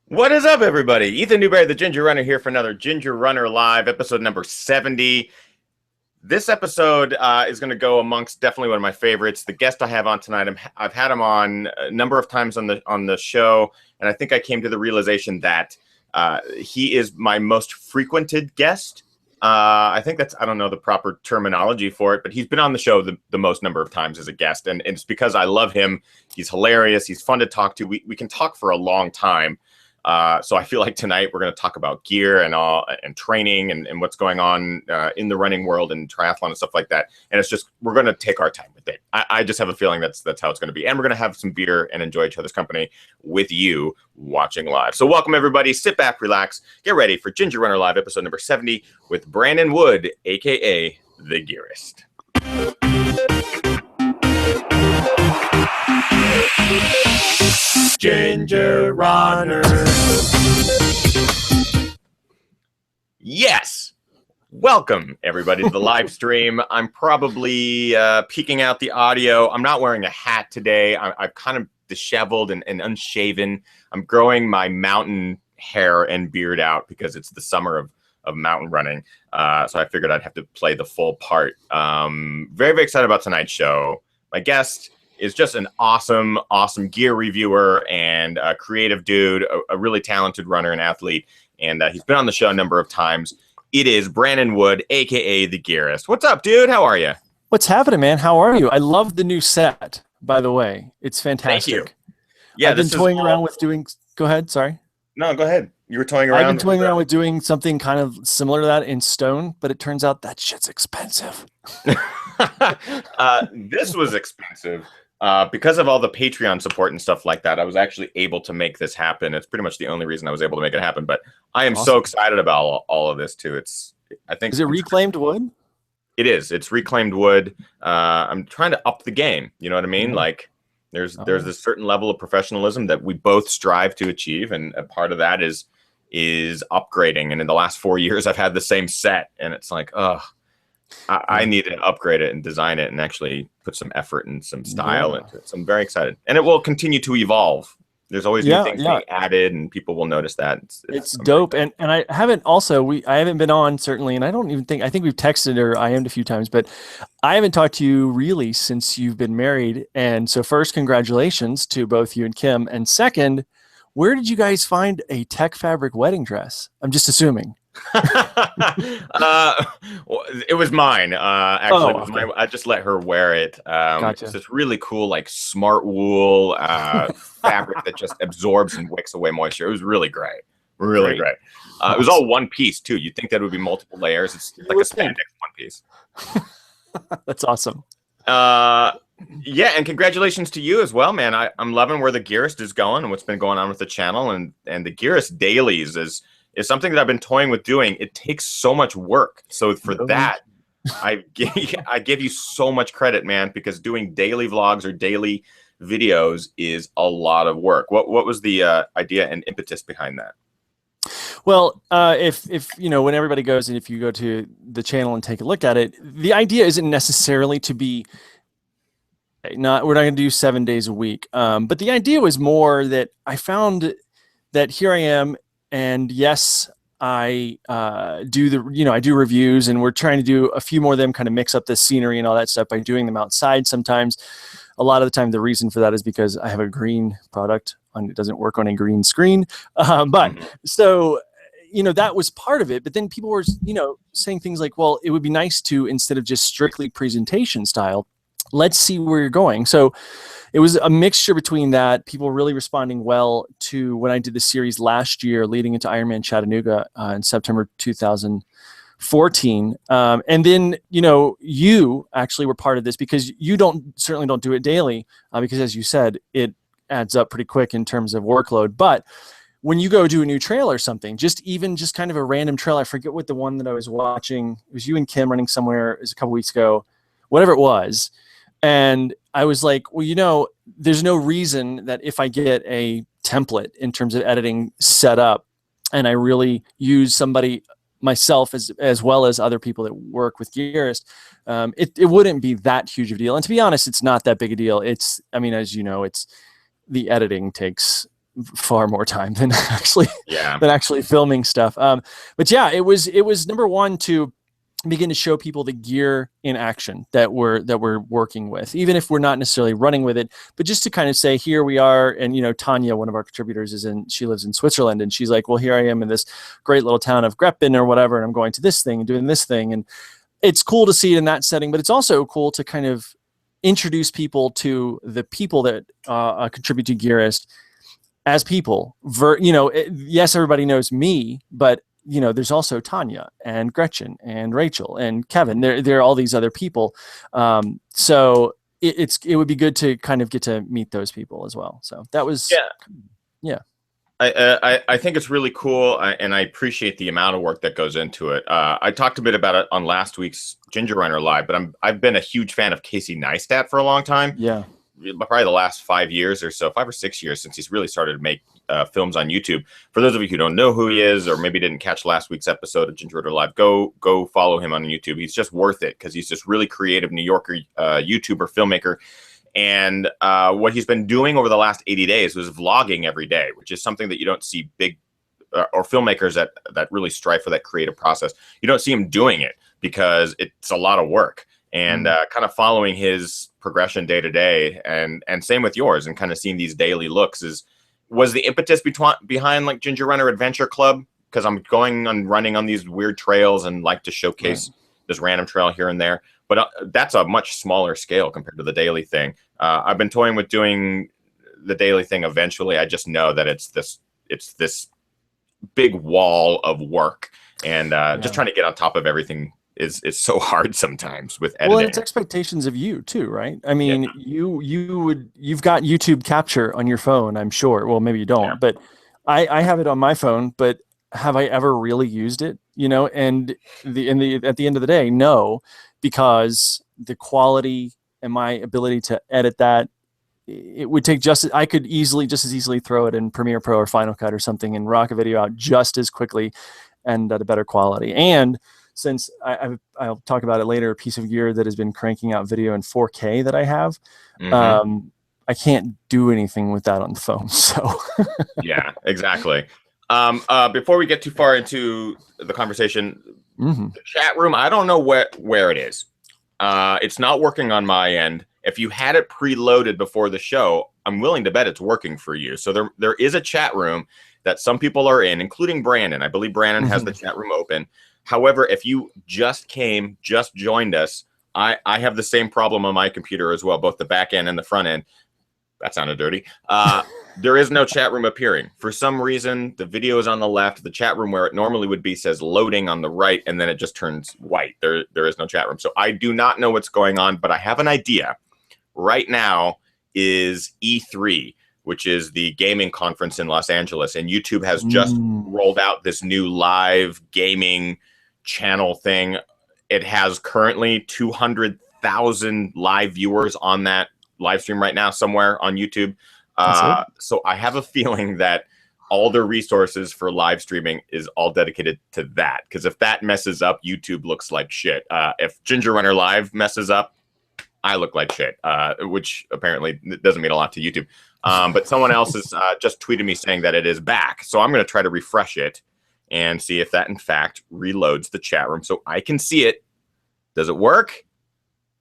What is up, everybody? Ethan Newberry, the Ginger Runner, here for another Ginger Runner Live, episode number 70. This episode is going to go amongst definitely one of my favorites. The guest I have on tonight, I've had him on a number of times on the show, and I think I came to the realization that he is my most frequented guest. I think I don't know the proper terminology for it, but he's been on the show the most number of times as a guest, and it's because I love him. He's hilarious. He's fun to talk to. We can talk for a long time. So I feel like tonight we're going to talk about gear and training and what's going on in the running world and triathlon and stuff like that. And it's just, we're going to take our time with it. I just have a feeling that's how it's going to be. And we're going to have some beer and enjoy each other's company with you watching live. So welcome, everybody. Sit back, relax, get ready for Ginger Runner Live, episode number 70 with Brandon Wood, a.k.a. The Gearist. Ginger Runner. Yes. Welcome, everybody, to the live stream. I'm probably peeking out the audio. I'm not wearing a hat today. I'm kind of disheveled and unshaven. I'm growing my mountain hair and beard out because it's the summer of mountain running. So I figured I'd have to play the full part. Very, very excited about tonight's show. My guest is just an awesome gear reviewer and a creative dude, a really talented runner and athlete. And he's been on the show a number of times. It is Brandon Wood, a.k.a. The Gearist. What's up, dude? How are you? What's happening, man? How are you? I love the new set, by the way. It's fantastic. Thank you. Yeah, I've been toying around with doing... Go ahead, sorry. No, go ahead. You were toying around? I've been toying around with doing something kind of similar to that in stone, but it turns out that shit's expensive. This was expensive. Because of all the Patreon support and stuff like that, I was actually able to make this happen. It's pretty much the only reason I was able to make it happen. But I am so excited about all of this too. Is it reclaimed wood? It is. It's reclaimed wood. I'm trying to up the game. You know what I mean? Mm-hmm. Like there's this certain level of professionalism that we both strive to achieve, and a part of that is upgrading. And in the last 4 years, I've had the same set, and it's like, I need to upgrade it and design it and actually put some effort and some style into it. So I'm very excited. And it will continue to evolve. There's always new things being added, and people will notice that. It's dope. And I haven't been on, certainly, and I think we've texted or IM'd a few times, but I haven't talked to you really since you've been married. And so first, congratulations to both you and Kim. And second, where did you guys find a tech fabric wedding dress? I'm just assuming. It was mine. Actually, it was mine. I just let her wear it. Gotcha. It's this really cool, like smart wool fabric that just absorbs and wicks away moisture. It was really great. Really great. It was all one piece too. You'd think that would be multiple layers. It's like a spandex one piece. That's awesome. Yeah, and congratulations to you as well, man. I'm loving where the Gearist is going and what's been going on with the channel, and the Gearist dailies is something that I've been toying with doing. It takes so much work. So for that, I give you so much credit, man, because doing daily vlogs or daily videos is a lot of work. What was the idea and impetus behind that? Well, if when everybody goes, and if you go to the channel and take a look at it, the idea isn't necessarily to be we're not going to do 7 days a week. But the idea was more that I found that here I am. And yes, I do reviews, and we're trying to do a few more of them, kind of mix up the scenery and all that stuff by doing them outside sometimes. A lot of the time, the reason for that is because I have a green product it doesn't work on a green screen. So, that was part of it. But then people were, saying things like, well, it would be nice to, instead of just strictly presentation style, let's see where you're going. So it was a mixture between that, people really responding well to when I did the series last year leading into Ironman Chattanooga in September 2014. And then, you actually were part of this because you certainly don't do it daily because, as you said, it adds up pretty quick in terms of workload. But when you go do a new trail or something, just kind of a random trail, I forget what the one that I was watching, it was you and Kim running somewhere, it was a couple weeks ago, whatever it was. And I was like, well, there's no reason that if I get a template in terms of editing set up and I really use somebody myself as well as other people that work with Gearist, it wouldn't be that huge of a deal. And to be honest, it's not that big a deal. As you know, the editing takes far more time than actually Yeah. filming stuff. But yeah, it was number one to begin to show people the gear in action that we're working with, even if we're not necessarily running with it, but just to kind of say, here we are. And, Tanya, one of our contributors, she lives in Switzerland, and she's like, well, here I am in this great little town of Greppen or whatever, and I'm going to this thing and doing this thing. And it's cool to see it in that setting, but it's also cool to kind of introduce people to the people that contribute to Gearist as people. Yes, everybody knows me, but there's also Tanya and Gretchen and Rachel and Kevin. There are all these other people. So it would be good to kind of get to meet those people as well. So that was, yeah. I think it's really cool, and I appreciate the amount of work that goes into it. I talked a bit about it on last week's Ginger Runner Live, but I've been a huge fan of Casey Neistat for a long time. Yeah. Probably the last 5 years or so, 5 or 6 years since he's really started to make films on YouTube. For those of you who don't know who he is, or maybe didn't catch last week's episode of Ginger Runner Live, go follow him on YouTube. He's just worth it because he's this really creative New Yorker YouTuber, filmmaker. And what he's been doing over the last 80 days was vlogging every day, which is something that you don't see big or filmmakers that really strive for that creative process. You don't see him doing it because it's a lot of work. And kind of following his progression day to day, and same with yours, and kind of seeing these daily looks was the impetus behind like Ginger Runner Adventure Club, because I'm going on running on these weird trails and like to showcase this random trail here and there. But that's a much smaller scale compared to the daily thing. I've been toying with doing the daily thing eventually. I just know that it's this big wall of work, and just trying to get on top of everything is so hard sometimes with editing. Well, it's expectations of you too, right? I mean, you've got YouTube Capture on your phone, I'm sure. Well, maybe you don't, but I have it on my phone. But have I ever really used it? And at the end of the day, no, because the quality and my ability to edit that, it would take I could just as easily throw it in Premiere Pro or Final Cut or something and rock a video out just as quickly and at a better quality. And since I'll talk about it later, a piece of gear that has been cranking out video in 4K that I have, I can't do anything with that on the phone. So yeah, exactly. Before we get too far into the conversation, the chat room, I don't know where it is. It's not working on my end. If you had it preloaded before the show, I'm willing to bet it's working for you. So there is a chat room that some people are in, including Brandon. I believe Brandon has the chat room open. However, if you just joined us, I have the same problem on my computer as well, both the back end and the front end. That sounded dirty. There is no chat room appearing. For some reason, the video is on the left. The chat room where it normally would be says loading on the right, and then it just turns white. There is no chat room. So I do not know what's going on, but I have an idea. Right now is E3, which is the gaming conference in Los Angeles. And YouTube has just rolled out this new live gaming channel thing. It has currently 200,000 live viewers on that live stream right now somewhere on YouTube. So I have a feeling that all the resources for live streaming is all dedicated to that. Because if that messes up, YouTube looks like shit. If Ginger Runner Live messes up, I look like shit, which apparently doesn't mean a lot to YouTube. But someone else has just tweeted me saying that it is back. So I'm going to try to refresh it and see if that, in fact, reloads the chat room so I can see it. Does it work?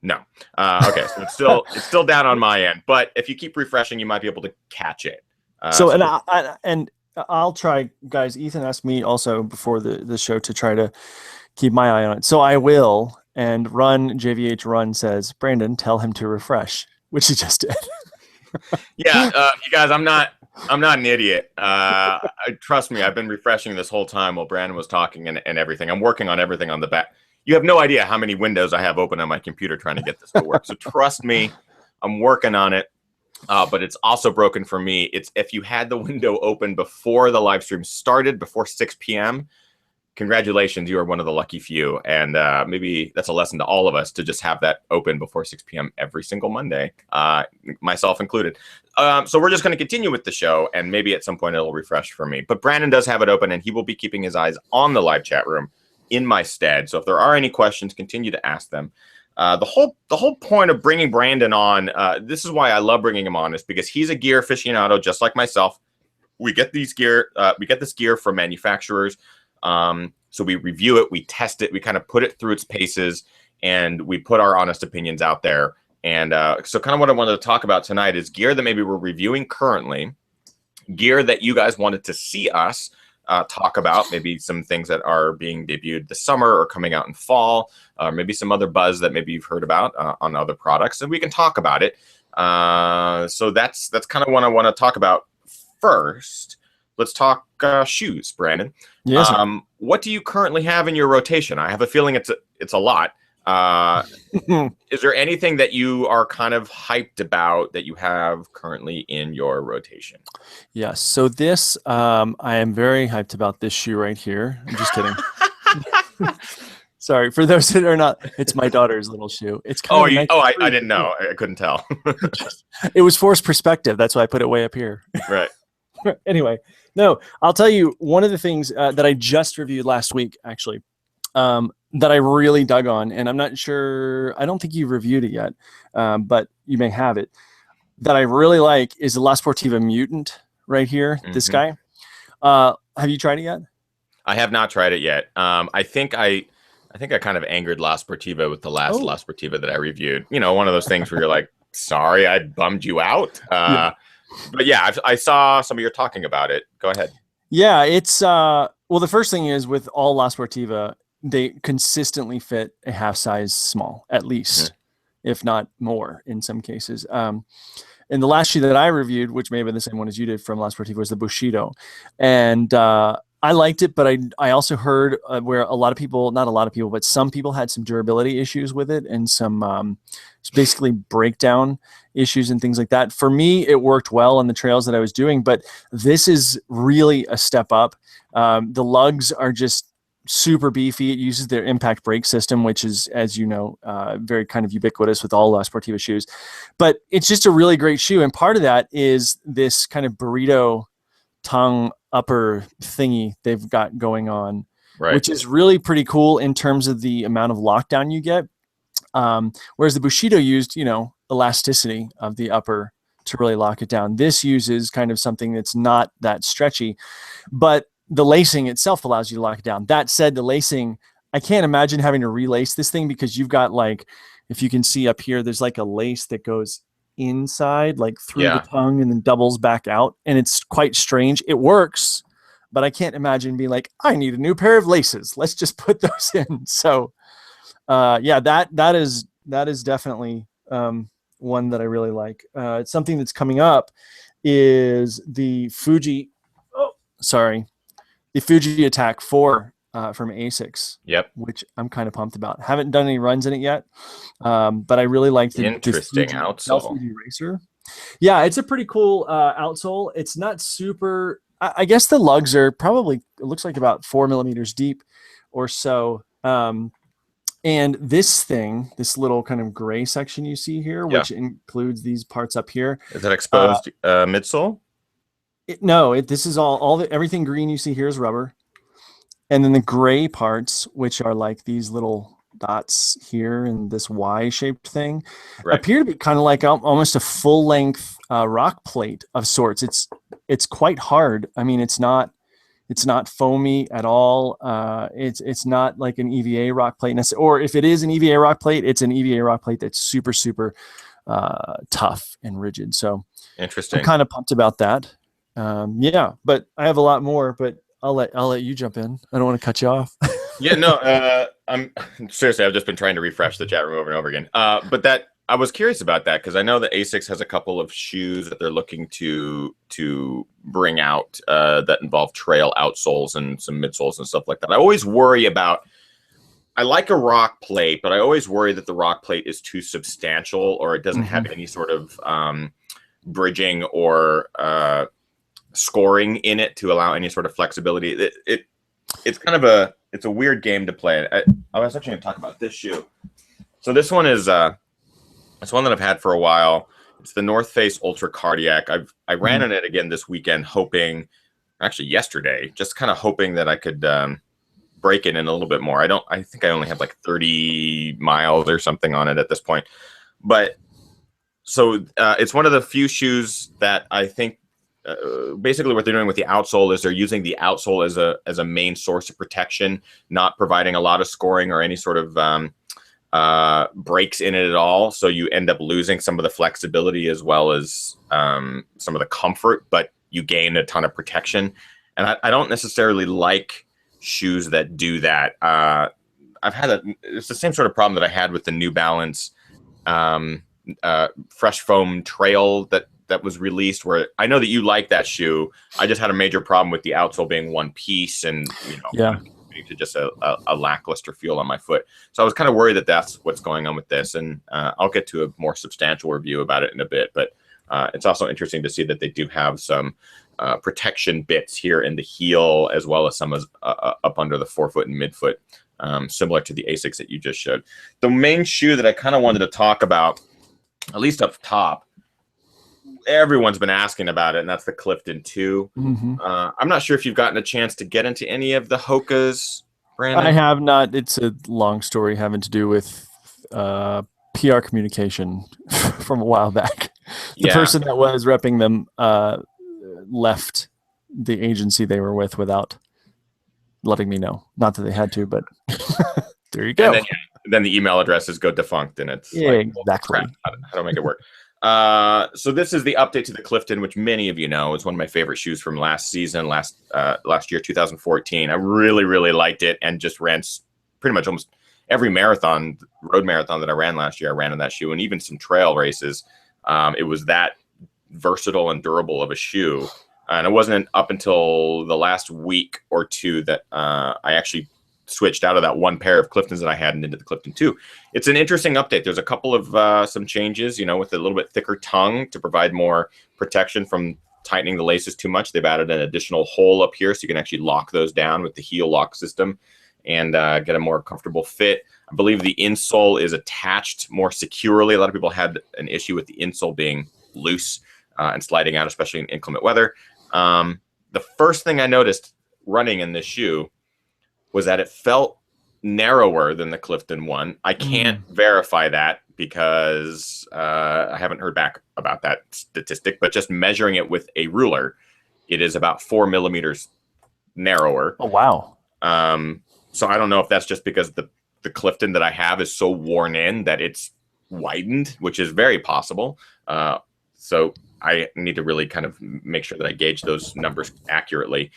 No. Okay, so it's still down on my end. But if you keep refreshing, you might be able to catch it. I'll try, guys. Ethan asked me also before the show to try to keep my eye on it. So I will. And JVH Run says, Brandon, tell him to refresh, which he just did. Yeah, you guys, I'm not an idiot. Trust me, I've been refreshing this whole time while Brandon was talking and everything. I'm working on everything on the back. You have no idea how many windows I have open on my computer trying to get this to work. So trust me, I'm working on it. But it's also broken for me. It's if you had the window open before the live stream started, before 6 p.m., congratulations, you are one of the lucky few. And maybe that's a lesson to all of us to just have that open before 6 p.m. every single Monday, myself included. So we're just going to continue with the show, and maybe at some point it'll refresh for me. But Brandon does have it open, and he will be keeping his eyes on the live chat room in my stead. So if there are any questions, continue to ask them. The whole point of bringing Brandon on, this is why I love bringing him on, is because he's a gear aficionado just like myself. we get these gear, we get this gear from manufacturers. So we review it, we test it, we kind of put it through its paces, and we put our honest opinions out there. And so kind of what I wanted to talk about tonight is gear that maybe we're reviewing currently, gear that you guys wanted to see us talk about, maybe some things that are being debuted this summer or coming out in fall, or maybe some other buzz that maybe you've heard about on other products, and we can talk about it. So that's kind of what I want to talk about first. Let's talk shoes, Brandon. Yes. What do you currently have in your rotation? I have a feeling it's a lot. Is there anything that you are kind of hyped about that you have currently in your rotation? Yes. So this, I am very hyped about this shoe right here. I'm just kidding. Sorry for those that are not. It's my daughter's little shoe. It's kind of I didn't know. I couldn't tell. It was forced perspective. That's why I put it way up here. Right. Anyway, no, I'll tell you one of the things that I just reviewed last week, actually, that I really dug on, and I'm not sure, I don't think you've reviewed it yet, but you may have it, that I really like is the La Sportiva Mutant right here, this guy. Have you tried it yet? I have not tried it yet. I think I kind of angered La Sportiva with the last La Sportiva that I reviewed. You know, one of those things where you're like, sorry, I bummed you out. Yeah. But yeah, I saw some of your talking about it. Go ahead. Yeah, it's well, the first thing is with all La Sportiva, they consistently fit a half size small, at least, if not more in some cases. And the last shoe that I reviewed, which may have been the same one as you did from La Sportiva, was the Bushido. And I liked it, but I also heard where a lot of people, not a lot of people, but some people had some durability issues with it and some basically breakdown issues and things like that. For me, it worked well on the trails that I was doing, but this is really a step up. The lugs are just super beefy. It uses their impact brake system, which is, as you know, very kind of ubiquitous with all La Sportiva shoes. But it's just a really great shoe. And part of that is this kind of burrito tongue upper thingy they've got going on, right, which is really pretty cool in terms of the amount of lockdown you get. Whereas the Bushido used, elasticity of the upper to really lock it down. This uses kind of something that's not that stretchy, but the lacing itself allows you to lock it down. That said, the lacing, I can't imagine having to relace this thing because you've got, like, if you can see up here, there's like a lace that goes inside, like through the tongue and then doubles back out. And it's quite strange. It works, but I can't imagine being like, I need a new pair of laces. Let's just put those in. So yeah, that is definitely one that I really like. It's something that's coming up is the Fuji Attack 4 from ASICS. Yep. Which I'm kind of pumped about. Haven't done any runs in it yet, but I really like the interesting outsole. Fuji Racer. Yeah, it's a pretty cool outsole. It's not super. I guess the lugs are probably, it looks like about 4 millimeters deep or so. And this thing, this little kind of gray section you see here, which includes these parts up here. Is that exposed midsole? This is everything green you see here is rubber. And then the gray parts, which are like these little dots here and this Y-shaped thing, appear to be kind of like almost a full-length rock plate of sorts. It's quite hard. I mean, it's not foamy at all. It's not like an EVA rock plate, or if it is an EVA rock plate, it's an EVA rock plate that's super, super tough and rigid. So interesting. I'm kind of pumped about that. Yeah, but I have a lot more, but I'll let you jump in. I don't want to cut you off. Yeah, no, I'm seriously, I've just been trying to refresh the chat room over and over again. But that, I was curious about that because I know that ASICS has a couple of shoes that they're looking to bring out that involve trail outsoles and some midsoles and stuff like that. I always worry about, I like a rock plate, but I always worry that the rock plate is too substantial or it doesn't have any sort of bridging or scoring in it to allow any sort of flexibility. It's kind of it's a weird game to play. I was actually going to talk about this shoe. So this one is it's one that I've had for a while. It's the North Face Ultra Cardiac. I ran in it again this weekend, hoping, actually yesterday, just kind of hoping that I could break it in a little bit more. I think I only have like 30 miles or something on it at this point. But so it's one of the few shoes that I think basically what they're doing with the outsole is they're using the outsole as a main source of protection, not providing a lot of scoring or any sort of breaks in it at all. So you end up losing some of the flexibility as well as some of the comfort, but you gain a ton of protection. And I don't necessarily like shoes that do that. It's the same sort of problem that I had with the New Balance Fresh Foam Trail that was released, where I know that you like that shoe. I just had a major problem with the outsole being one piece and, to just a lackluster feel on my foot. So I was kind of worried that that's what's going on with this. And I'll get to a more substantial review about it in a bit. But it's also interesting to see that they do have some protection bits here in the heel, as well as some up under the forefoot and midfoot, similar to the Asics that you just showed. The main shoe that I kind of wanted to talk about, at least up top, everyone's been asking about it, and that's the Clifton 2. Mm-hmm. I'm not sure if you've gotten a chance to get into any of the Hokas, Brandon. I have not. It's a long story having to do with PR communication from a while back. The person that was repping them left the agency they were with without letting me know. Not that they had to, but there you go. And then the email addresses go defunct, and it's exactly. How do I make it work? So this is the update to the Clifton, which many of you know is one of my favorite shoes from last season, last year, 2014. I really, really liked it, and just ran pretty much almost every road marathon that I ran last year. I ran in that shoe, and even some trail races. It was that versatile and durable of a shoe. And it wasn't up until the last week or two that I actually switched out of that one pair of Cliftons that I had and into the Clifton 2. It's an interesting update. There's a couple of some changes, with a little bit thicker tongue to provide more protection from tightening the laces too much. They've added an additional hole up here so you can actually lock those down with the heel lock system and get a more comfortable fit. I believe the insole is attached more securely. A lot of people had an issue with the insole being loose and sliding out, especially in inclement weather. The first thing I noticed running in this shoe was that it felt narrower than the Clifton 1. I can't verify that because I haven't heard back about that statistic, but just measuring it with a ruler, it is about 4 millimeters narrower. Oh, wow. So I don't know if that's just because the Clifton that I have is so worn in that it's widened, which is very possible. So I need to really kind of make sure that I gauge those numbers accurately.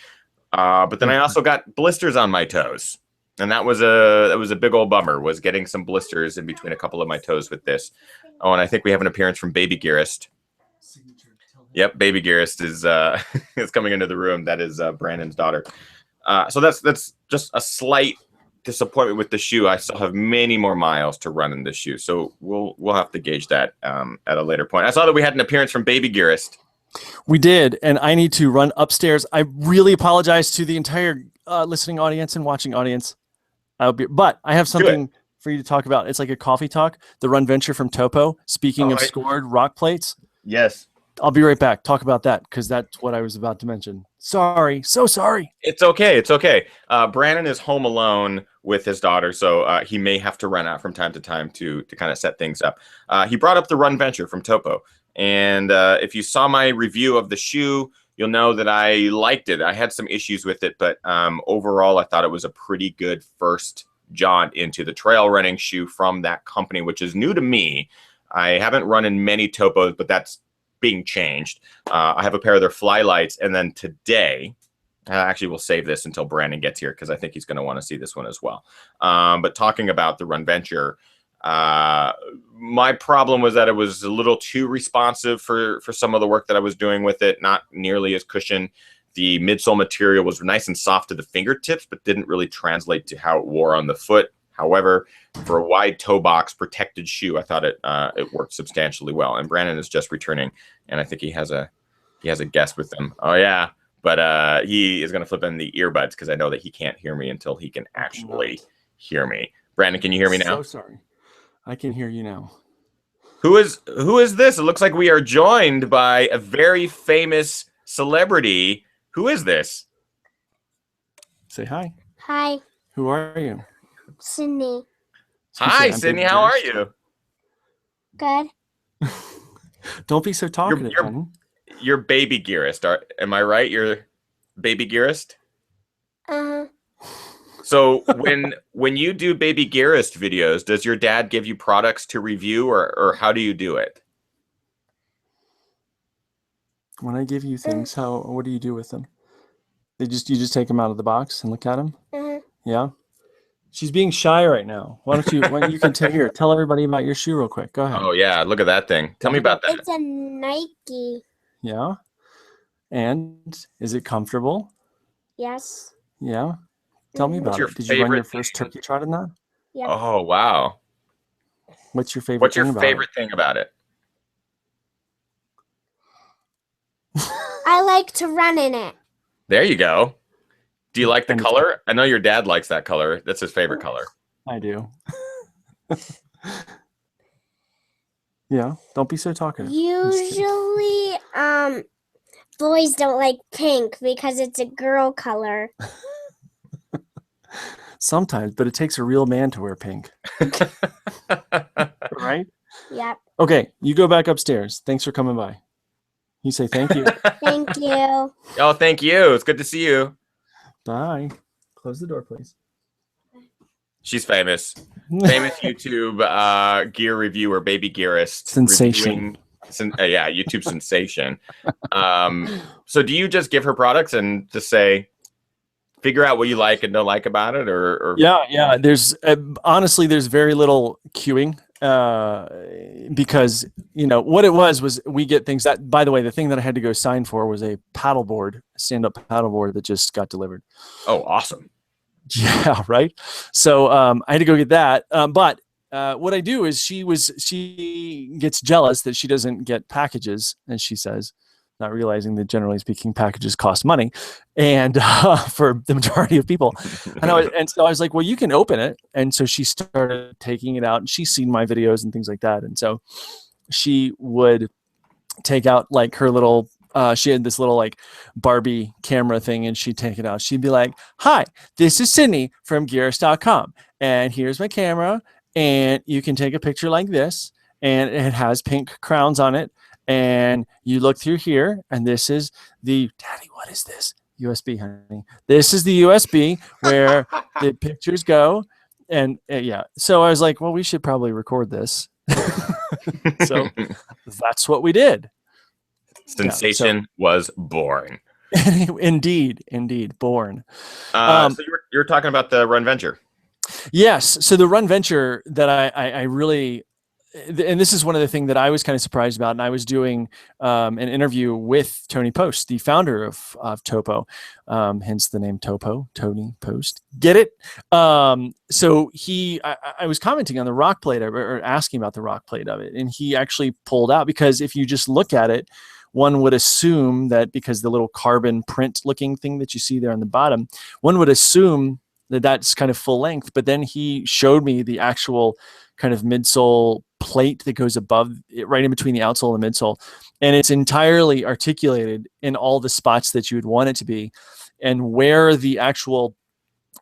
But then I also got blisters on my toes, and that was a big old bummer, was getting some blisters in between a couple of my toes with this. Oh, and I think we have an appearance from Baby Gearist. Yep, Baby Gearist is is coming into the room. That is Brandon's daughter. So that's just a slight disappointment with the shoe. I still have many more miles to run in this shoe, so we'll have to gauge that at a later point. I saw that we had an appearance from Baby Gearist. We did, and I need to run upstairs. I really apologize to the entire listening audience and watching audience. But I have something for you to talk about. It's like a coffee talk. The Run Venture from Topo. Speaking of scored rock plates. Yes. I'll be right back. Talk about that because that's what I was about to mention. Sorry. So sorry. It's okay. It's okay. Brandon is home alone with his daughter, so he may have to run out from time to time to kind of set things up. He brought up the Run Venture from Topo. And if you saw my review of the shoe, you'll know that I liked it. I had some issues with it, but overall, I thought it was a pretty good first jaunt into the trail running shoe from that company, which is new to me. I haven't run in many Topos, but that's being changed. I have a pair of their Flylights, and then today, actually, we'll save this until Brandon gets here because I think he's going to want to see this one as well. But talking about the Run Venture, my problem was that it was a little too responsive for some of the work that I was doing with it, not nearly as cushioned. The midsole material was nice and soft to the fingertips, but didn't really translate to how it wore on the foot. However, for a wide toe box protected shoe, I thought it worked substantially well. And Brandon is just returning, and I think he has a guest with him. Oh yeah, but he is going to flip in the earbuds because I know that he can't hear me until he can actually hear me. Brandon, can you hear me now? So sorry. I can hear you now. Who is this? It looks like we are joined by a very famous celebrity. Who is this? Say hi. Hi, Who are you? Sydney. Hi, Sydney. How are you? Good. Don't be so talkative. you're baby Gearist. Am I right? You're baby Gearist? Uh, So when you do baby Gearist videos, does your dad give you products to review, or how do you do it? When I give you things, what do you do with them? You just take them out of the box and look at them? Yeah. She's being shy right now. Why don't you can tell everybody about your shoe real quick. Go ahead. Oh yeah, look at that thing. Tell me about that. It's a Nike. Yeah. And is it comfortable? Yes. Yeah. Tell me about it. Did you run your first turkey trot in that? Yeah. Oh wow. What's your favorite What's thing your about favorite thing about it? I like to run in it. There you go. Do you like the And- color? I know your dad likes that color. That's his favorite color. I do. Yeah. Don't be so talkative. Usually, boys don't like pink because it's a girl color. Sometimes, but it takes a real man to wear pink. Right? Yep. Okay, you go back upstairs. Thanks for coming by. You say thank you. Thank you. Oh, thank you. It's good to see you. Bye. Close the door, please. She's famous. Famous YouTube gear reviewer, baby Gearist. Sensation. Yeah, YouTube sensation. So do you just give her products and just say, figure out what you like and don't like about it, or Yeah. There's honestly, there's very little queuing because what it was we get things that. By the way, the thing that I had to go sign for was a paddleboard, stand-up paddleboard that just got delivered. Oh, awesome. Yeah, right. So I had to go get that. But what I do is she gets jealous that she doesn't get packages, and she says, not realizing that generally speaking, packages cost money, and for the majority of people. And so I was like, well, you can open it. And so she started taking it out, and she's seen my videos and things like that. And so she would take out like her little. She had this little like Barbie camera thing, and she'd take it out. She'd be like, "Hi, this is Sydney from Gearist.com, and here's my camera, and you can take a picture like this, and it has pink crowns on it, and you look through here, and this is the Daddy. What is this? USB, honey. This is the USB where the pictures go, and yeah. So I was like, well, we should probably record this. So that's what we did. Sensation was born. Indeed, born. So you're talking about the Run Venture. Yes. So the Run Venture that I really, and this is one of the things that I was kind of surprised about. And I was doing an interview with Tony Post, the founder of Topo, hence the name Topo, Tony Post. Get it? So I was commenting on the rock plate or asking about the rock plate of it. And he actually pulled out, because if you just look at it, one would assume that because the little carbon print looking thing that you see there on the bottom, one would assume that that's kind of full length. But then he showed me the actual kind of midsole plate that goes above it, right in between the outsole and the midsole. And it's entirely articulated in all the spots that you would want it to be. And where the actual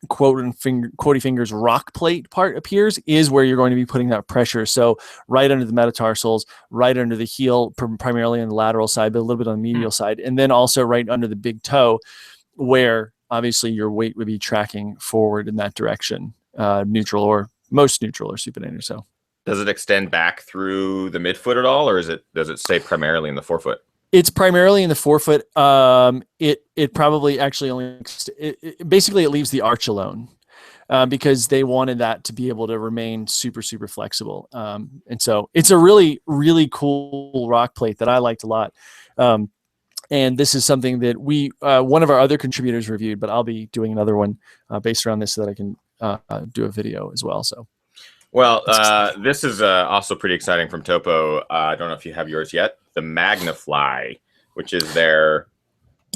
quotey fingers rock plate part appears is where you're going to be putting that pressure. So right under the metatarsals, right under the heel, primarily on the lateral side, but a little bit on the medial side, and then also right under the big toe, where obviously your weight would be tracking forward in that direction, neutral or most neutral or supinator. So does it extend back through the midfoot at all, or does it stay primarily in the forefoot? It's primarily in the forefoot. It probably actually only basically it leaves the arch alone, because they wanted that to be able to remain super flexible. And so it's a really cool rock plate that I liked a lot. And this is something that one of our other contributors reviewed, but I'll be doing another one based around this so that I can do a video as well. So. Well, this is also pretty exciting from Topo. I don't know if you have yours yet. The Magnafly, which is their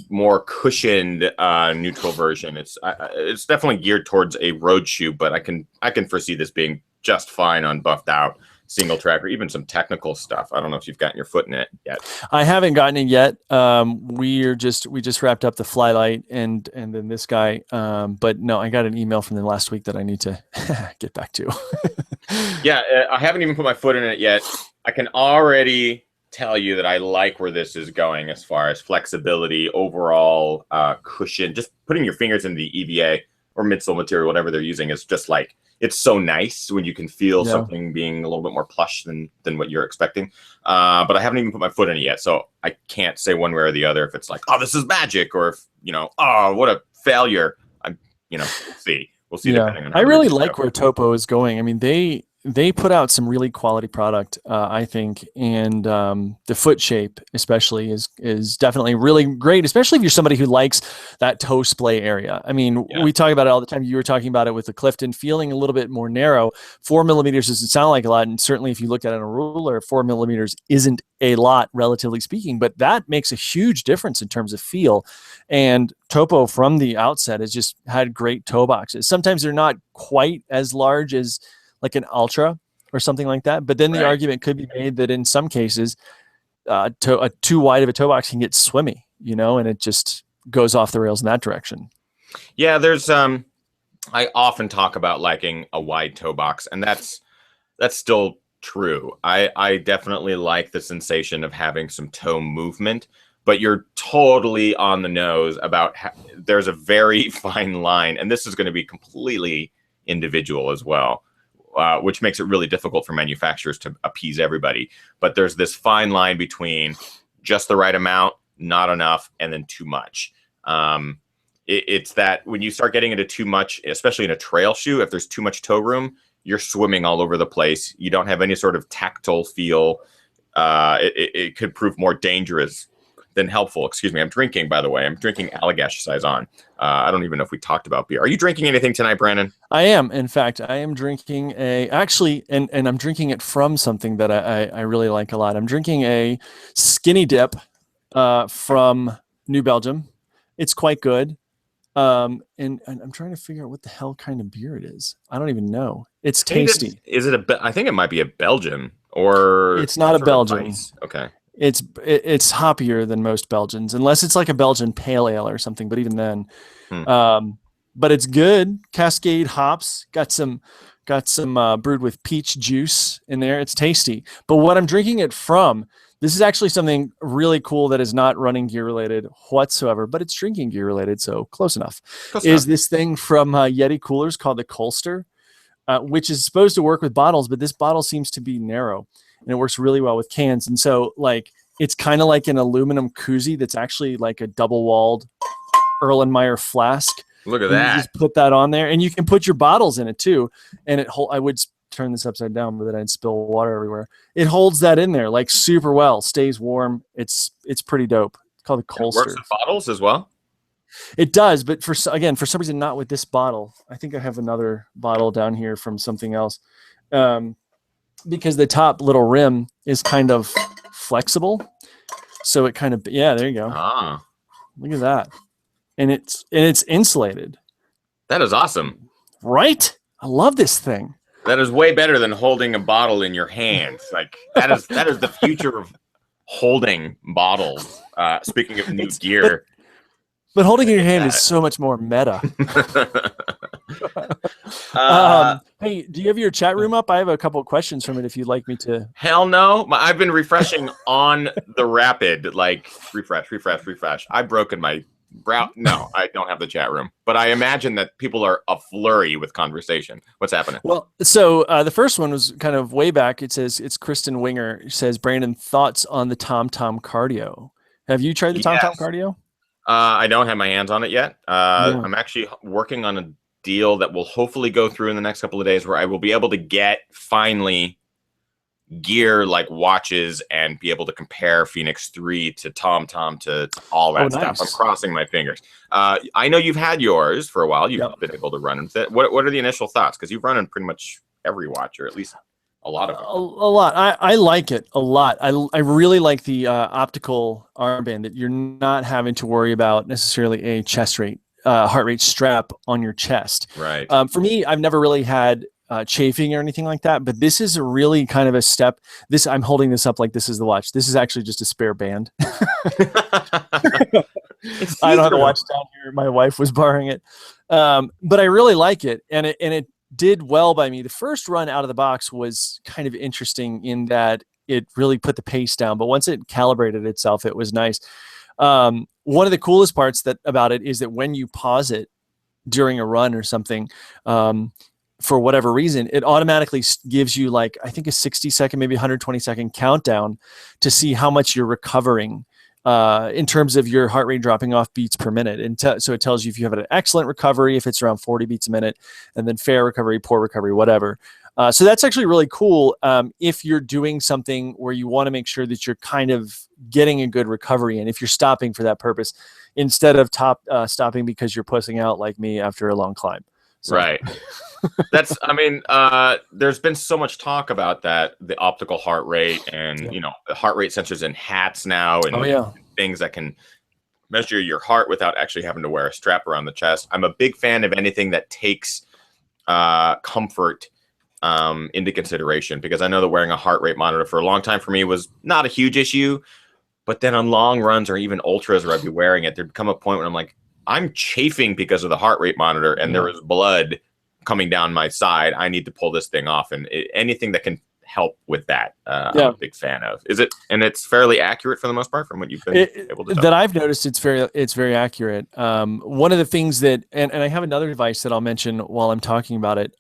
more cushioned neutral version. It's definitely geared towards a road shoe, but I can foresee this being just fine on buffed out single track or even some technical stuff. I don't know if you've gotten your foot in it yet. I haven't gotten it yet. We just wrapped up the Flylight and then this guy. But no, I got an email from them last week that I need to get back to. Yeah, I haven't even put my foot in it yet. I can already tell you that I like where this is going as far as flexibility, overall cushion. Just putting your fingers in the EVA or midsole material, whatever they're using, is just like, it's so nice when you can feel something being a little bit more plush than what you're expecting. But I haven't even put my foot in it yet, so I can't say one way or the other if it's like, oh, this is magic, or if, oh, what a failure. We'll see. We'll see. Yeah, Depending on how I really the like where Topo is going. I mean, they put out some really quality product, I think, and the foot shape especially is definitely really great, especially if you're somebody who likes that toe splay area. I mean, we talk about it all the time. You were talking about it with the Clifton feeling a little bit more narrow. 4 millimeters doesn't sound like a lot, and certainly if you look at it on a ruler, 4 millimeters isn't a lot, relatively speaking, but that makes a huge difference in terms of feel. And Topo from the outset has just had great toe boxes. Sometimes they're not quite as large as like an Ultra or something like that, but then the argument could be made that in some cases, too wide of a toe box can get swimmy, and it just goes off the rails in that direction. Yeah, there's I often talk about liking a wide toe box, and that's still true. I definitely like the sensation of having some toe movement, but you're totally on the nose about there's a very fine line, and this is going to be completely individual as well, which makes it really difficult for manufacturers to appease everybody. But there's this fine line between just the right amount, not enough, and then too much. It's that when you start getting into too much, especially in a trail shoe, if there's too much toe room, you're swimming all over the place. You don't have any sort of tactile feel. It could prove more dangerous than helpful. Excuse me. I'm drinking, by the way. I'm drinking Allagash Saison. I don't even know if we talked about beer. Are you drinking anything tonight, Brandon? I am. In fact, I am drinking and I'm drinking it from something that I really like a lot. I'm drinking a Skinny Dip from New Belgium. It's quite good. And I'm trying to figure out what the hell kind of beer it is. I don't even know. It's tasty. Is it I think it might be a Belgian, or it's not a Belgian. Okay. It's hoppier than most Belgians, unless it's like a Belgian pale ale or something. But even then, but it's good. Cascade hops, got some brewed with peach juice in there. It's tasty. But what I'm drinking it from, this is actually something really cool that is not running gear related whatsoever, but it's drinking gear related, so close enough. This thing from Yeti Coolers called the Colster, which is supposed to work with bottles, but this bottle seems to be narrow, and it works really well with cans. And so, like, it's kind of like an aluminum koozie that's actually like a double-walled Erlenmeyer flask. Look at that. You just put that on there, and you can put your bottles in it too. And I would turn this upside down, but then I'd spill water everywhere. It holds that in there like super well, stays warm. It's pretty dope. It's called a Colster. It works with bottles as well? It does, but for some reason, not with this bottle. I think I have another bottle down here from something else. Because the top little rim is kind of flexible. So it kind of, there you go. Ah. Look at that. And it's insulated. That is awesome. Right? I love this thing. That is way better than holding a bottle in your hands. Like that is the future of holding bottles. Speaking of new gear. But holding in your hand is so much more meta. Hey, do you have your chat room up? I have a couple of questions from it if you'd like me to. Hell no. I've been refreshing on the rapid, like refresh. I've broken my brow. No, I don't have the chat room. But I imagine that people are a flurry with conversation. What's happening? Well, so the first one was kind of way back. It says, it's Kristen Winger. It says, Brandon, thoughts on the TomTom Cardio. Have you tried the TomTom Cardio? I don't have my hands on it yet. I'm actually working on a deal that will hopefully go through in the next couple of days where I will be able to get finally gear like watches and be able to compare Phoenix 3 to TomTom to all that stuff. I'm crossing my fingers. I know you've had yours for a while. You've been able to run with it. What are the initial thoughts? Because you've run in pretty much every watch, or at least a lot of them. A lot. I like it a lot. I really like the optical armband, that you're not having to worry about necessarily a chest rate, heart rate strap on your chest. Right. For me, I've never really had chafing or anything like that, but this is a really kind of a step. I'm holding this up like this is the watch. This is actually just a spare band. I don't have a watch down here. My wife was borrowing it. But I really like it. And it did well by me. The first run out of the box was kind of interesting in that it really put the pace down. But once it calibrated itself, it was nice. One of the coolest parts about it is that when you pause it during a run or something, for whatever reason, it automatically gives you like, I think a 60-second, maybe 120-second countdown to see how much you're recovering in terms of your heart rate dropping off beats per minute. And so it tells you if you have an excellent recovery, if it's around 40 beats a minute, and then fair recovery, poor recovery, whatever. So that's actually really cool if you're doing something where you want to make sure that you're kind of getting a good recovery, and if you're stopping for that purpose instead of stopping because you're pussing out like me after a long climb. So. Right. There's been so much talk about that, the optical heart rate and, the heart rate sensors in hats now and things that can measure your heart without actually having to wear a strap around the chest. I'm a big fan of anything that takes comfort into consideration, because I know that wearing a heart rate monitor for a long time for me was not a huge issue. But then on long runs or even ultras where I'd be wearing it, there'd come a point when I'm like, I'm chafing because of the heart rate monitor and there is blood coming down my side. I need to pull this thing off. And anything that can help with that, I'm a big fan of. And it's fairly accurate for the most part from what you've been able to tell. That I've noticed, it's very accurate. One of the things that, and I have another device that I'll mention while I'm talking about it.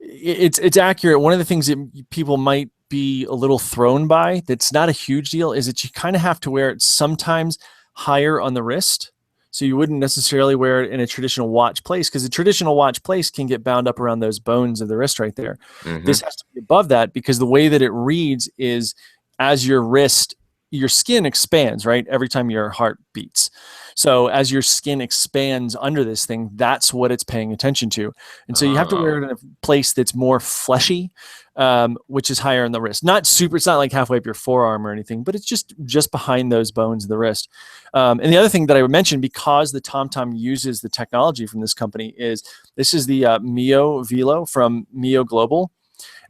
It's accurate. One of the things that people might be a little thrown by, that's not a huge deal, is that you kind of have to wear it sometimes higher on the wrist. So you wouldn't necessarily wear it in a traditional watch place, because a traditional watch place can get bound up around those bones of the wrist right there. Mm-hmm. This has to be above that, because the way that it reads is as your skin expands, right? Every time your heart beats. So as your skin expands under this thing, that's what it's paying attention to. And so you have to wear it in a place that's more fleshy, which is higher in the wrist. It's not like halfway up your forearm or anything, but it's just behind those bones of the wrist. And the other thing that I would mention, because the TomTom uses the technology from this company, is this is the Mio Velo from Mio Global.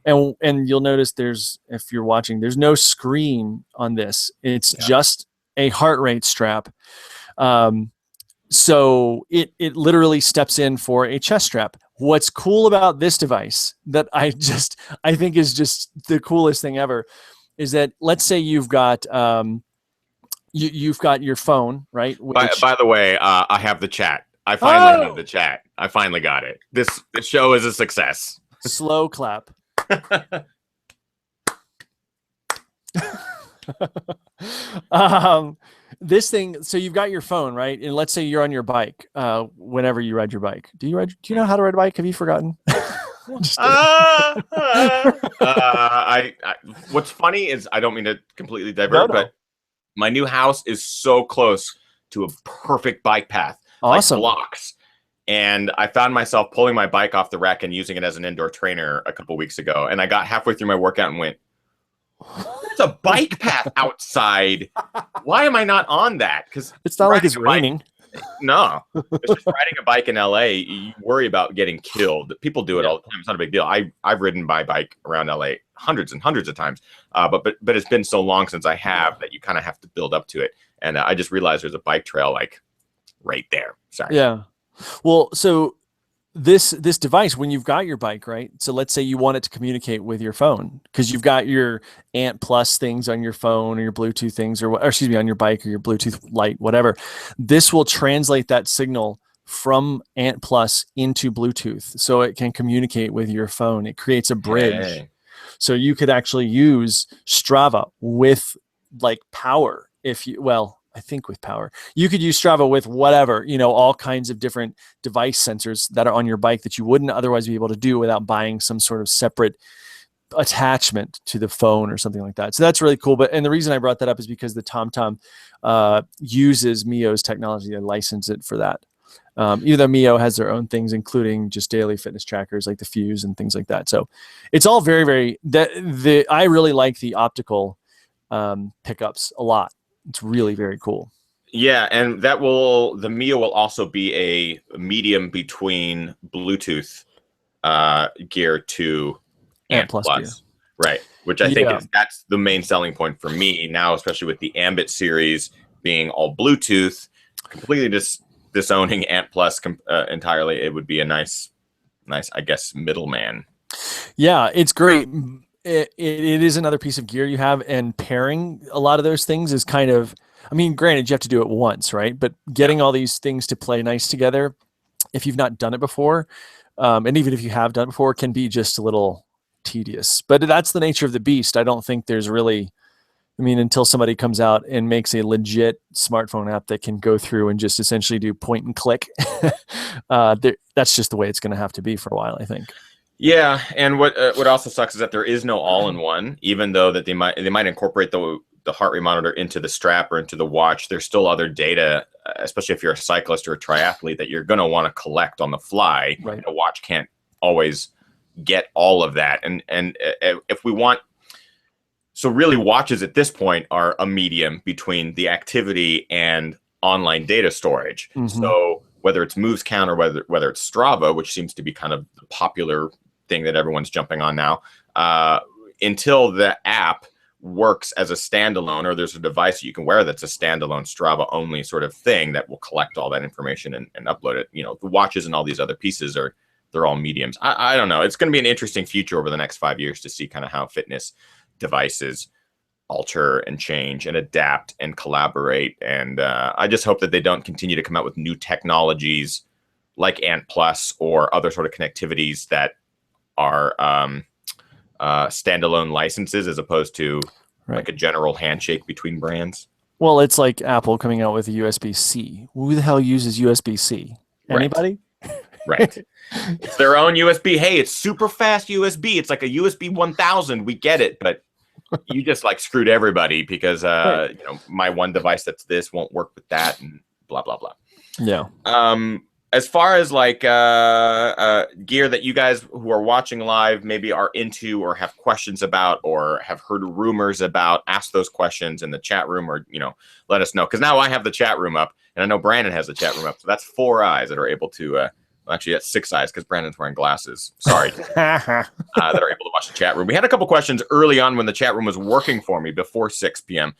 And you'll notice if you're watching, there's no screen on this. It's just a heart rate strap. So it literally steps in for a chest strap. What's cool about this device that I think is just the coolest thing ever is that, let's say you've got you've got your phone, right? By the way, I have the chat. I finally have the chat. I finally got it. This show is a success. Slow clap. This thing, so you've got your phone, right? And let's say you're on your bike, whenever you ride your bike. Do you know how to ride a bike? Have you forgotten? What's funny is, I don't mean to completely divert, but my new house is so close to a perfect bike path. Awesome. Like blocks. And I found myself pulling my bike off the rack and using it as an indoor trainer a couple weeks ago. And I got halfway through my workout and went, there's a bike path outside. Why am I not on that? Because it's not like it's raining. No, it's just riding a bike in LA. You worry about getting killed. People do it all the time. It's not a big deal. I've ridden my bike around LA hundreds and hundreds of times. But it's been so long since I have that you kind of have to build up to it. And I just realized there's a bike trail like right there. Sorry. Yeah. Well, so this device, when you've got your bike, right? So let's say you want it to communicate with your phone, because you've got your Ant Plus things on your phone, or your Bluetooth things, or excuse me, on your bike, or your Bluetooth light, whatever. This will translate that signal from Ant Plus into Bluetooth, so it can communicate with your phone. It creates a bridge. Hey. So you could actually use Strava with like power, I think with power. You could use Strava with whatever, all kinds of different device sensors that are on your bike that you wouldn't otherwise be able to do without buying some sort of separate attachment to the phone or something like that. So that's really cool. And the reason I brought that up is because the TomTom uses Mio's technology. They license it for that. Even though Mio has their own things, including just daily fitness trackers like the Fuse and things like that. So it's all very, very, I really like the optical pickups a lot. It's really very cool. Yeah, and the Mio will also be a medium between Bluetooth gear to Ant Plus. Gear. Right, which I think that's the main selling point for me now, especially with the Ambit series being all Bluetooth, completely disowning Ant Plus entirely. It would be a nice, I guess, middleman. Yeah, it's great. it is another piece of gear you have, and pairing a lot of those things is kind of, I mean, granted, you have to do it once, right? But getting all these things to play nice together, if you've not done it before, and even if you have done it before, can be just a little tedious. But that's the nature of the beast. I don't think there's really, I mean, until somebody comes out and makes a legit smartphone app that can go through and just essentially do point and click, that's just the way it's going to have to be for a while, I think. Yeah, and what also sucks is that there is no all-in-one. Even though that they might incorporate the heart rate monitor into the strap or into the watch, there's still other data, especially if you're a cyclist or a triathlete, that you're going to want to collect on the fly. Right. And a watch can't always get all of that, and if we want. So really, watches at this point are a medium between the activity and online data storage. Mm-hmm. So whether it's moves count or whether it's Strava, which seems to be kind of the popular thing that everyone's jumping on now, until the app works as a standalone, or there's a device that you can wear that's a standalone Strava only sort of thing that will collect all that information and upload it. You know, the watches and all these other pieces they're all mediums. I don't know. It's going to be an interesting future over the next 5 years to see kind of how fitness devices alter and change and adapt and collaborate. And I just hope that they don't continue to come out with new technologies like Ant Plus or other sort of connectivities that are standalone licenses as opposed to like a general handshake between brands. Well, it's like Apple coming out with a USB-C. Who the hell uses USB-C? Anybody? Right. It's their own USB. Hey, it's super fast USB. It's like a USB 1000. We get it, but you just like screwed everybody because you know, my one device that's this won't work with that and blah blah blah. Yeah. As far as like gear that you guys who are watching live maybe are into or have questions about or have heard rumors about, ask those questions in the chat room, or you know, let us know, because now I have the chat room up and I know Brandon has the chat room up, so that's 4 eyes that are able to. Well, actually, that's 6 eyes because Brandon's wearing glasses. Sorry. That are able to watch the chat room. We had a couple questions early on when the chat room was working for me before 6 p.m.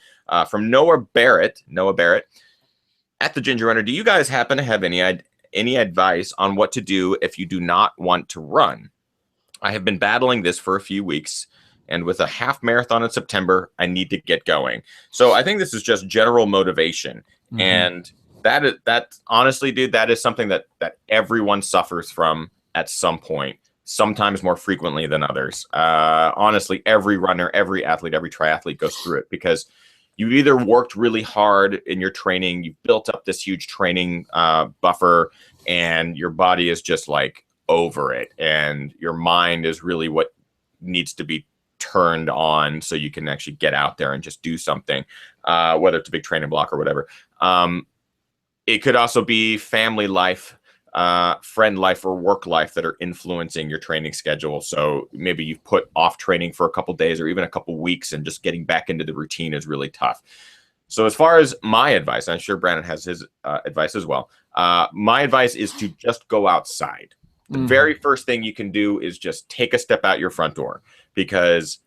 From Noah Barrett. At the Ginger Runner, do you guys happen to have any advice on what to do if you do not want to run? I have been battling this for a few weeks, and with a half marathon in September, I need to get going. So I think this is just general motivation. Mm-hmm. And that honestly, dude, that is something that everyone suffers from at some point, sometimes more frequently than others. Honestly, every runner, every athlete, every triathlete goes through it, because you've either worked really hard in your training, you've built up this huge training buffer, and your body is just like over it, and your mind is really what needs to be turned on so you can actually get out there and just do something, whether it's a big training block or whatever. It could also be family life, friend life, or work life that are influencing your training schedule. So maybe you've put off training for a couple days or even a couple weeks, and just getting back into the routine is really tough. So as far as my advice, I'm sure Brandon has his advice as well. My advice is to just go outside. The very first thing you can do is just take a step out your front door, because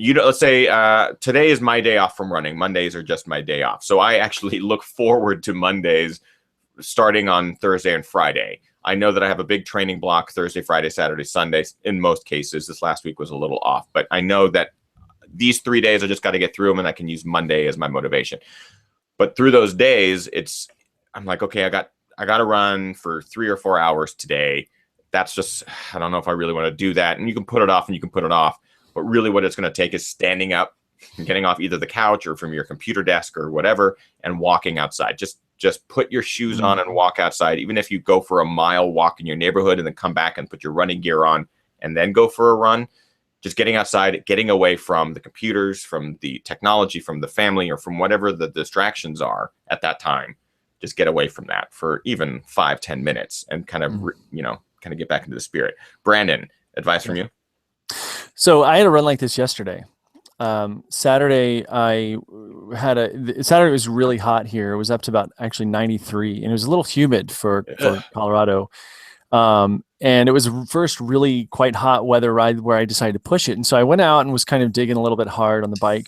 you know, let's say today is my day off from running. Mondays are just my day off. So I actually look forward to Mondays starting on Thursday and Friday. I know that I have a big training block Thursday, Friday, Saturday, Sunday. In most cases, this last week was a little off, but I know that these 3 days I just got to get through them, and I can use Monday as my motivation. But through those days, I'm like, okay, I got to run for 3 or 4 hours today. That's just, I don't know if I really want to do that. And you can put it off and you can put it off. But really what it's going to take is standing up and getting off either the couch or from your computer desk or whatever and walking outside. Just put your shoes on and walk outside. Even if you go for a mile walk in your neighborhood and then come back and put your running gear on and then go for a run, just getting outside, getting away from the computers, from the technology, from the family, or from whatever the distractions are at that time. Just get away from that for even 5-10 minutes and kind of, kind of get back into the spirit. Brandon, advice from you? So I had a run like this yesterday. Saturday, Saturday was really hot here. It was up to about actually 93, and it was a little humid for Colorado. And it was first really quite hot weather ride where I decided to push it. And so I went out and was kind of digging a little bit hard on the bike.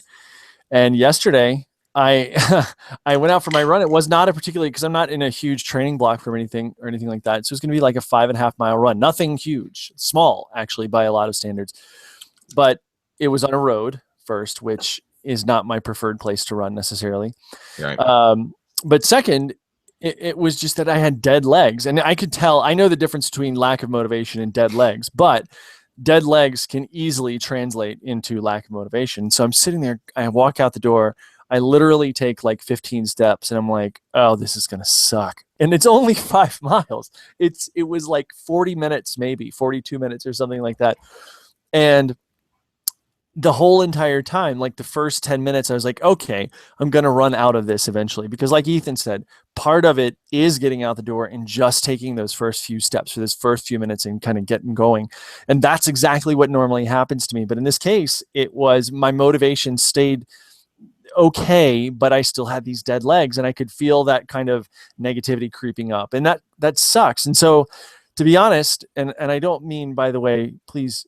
And yesterday I went out for my run. It was not a particularly, because I'm not in a huge training block for anything like that. So it's going to be like a 5.5 mile run. Nothing huge, small actually by a lot of standards. But it was on a road first, which is not my preferred place to run necessarily. Right. But second, it was just that I had dead legs, and I could tell. I know the difference between lack of motivation and dead legs, but dead legs can easily translate into lack of motivation. So I'm sitting there, I walk out the door, I literally take like 15 steps, and I'm like, oh, this is gonna suck. And it's only 5 miles. It was like 40 minutes, maybe 42 minutes or something like that. And the whole entire time, like the first 10 minutes, I was like, okay, I'm going to run out of this eventually. Because like Ethan said, part of it is getting out the door and just taking those first few steps for this first few minutes and kind of getting going. And that's exactly what normally happens to me. But in this case, it was my motivation stayed okay, but I still had these dead legs, and I could feel that kind of negativity creeping up. And that sucks. And so, to be honest, and I don't mean, by the way, please,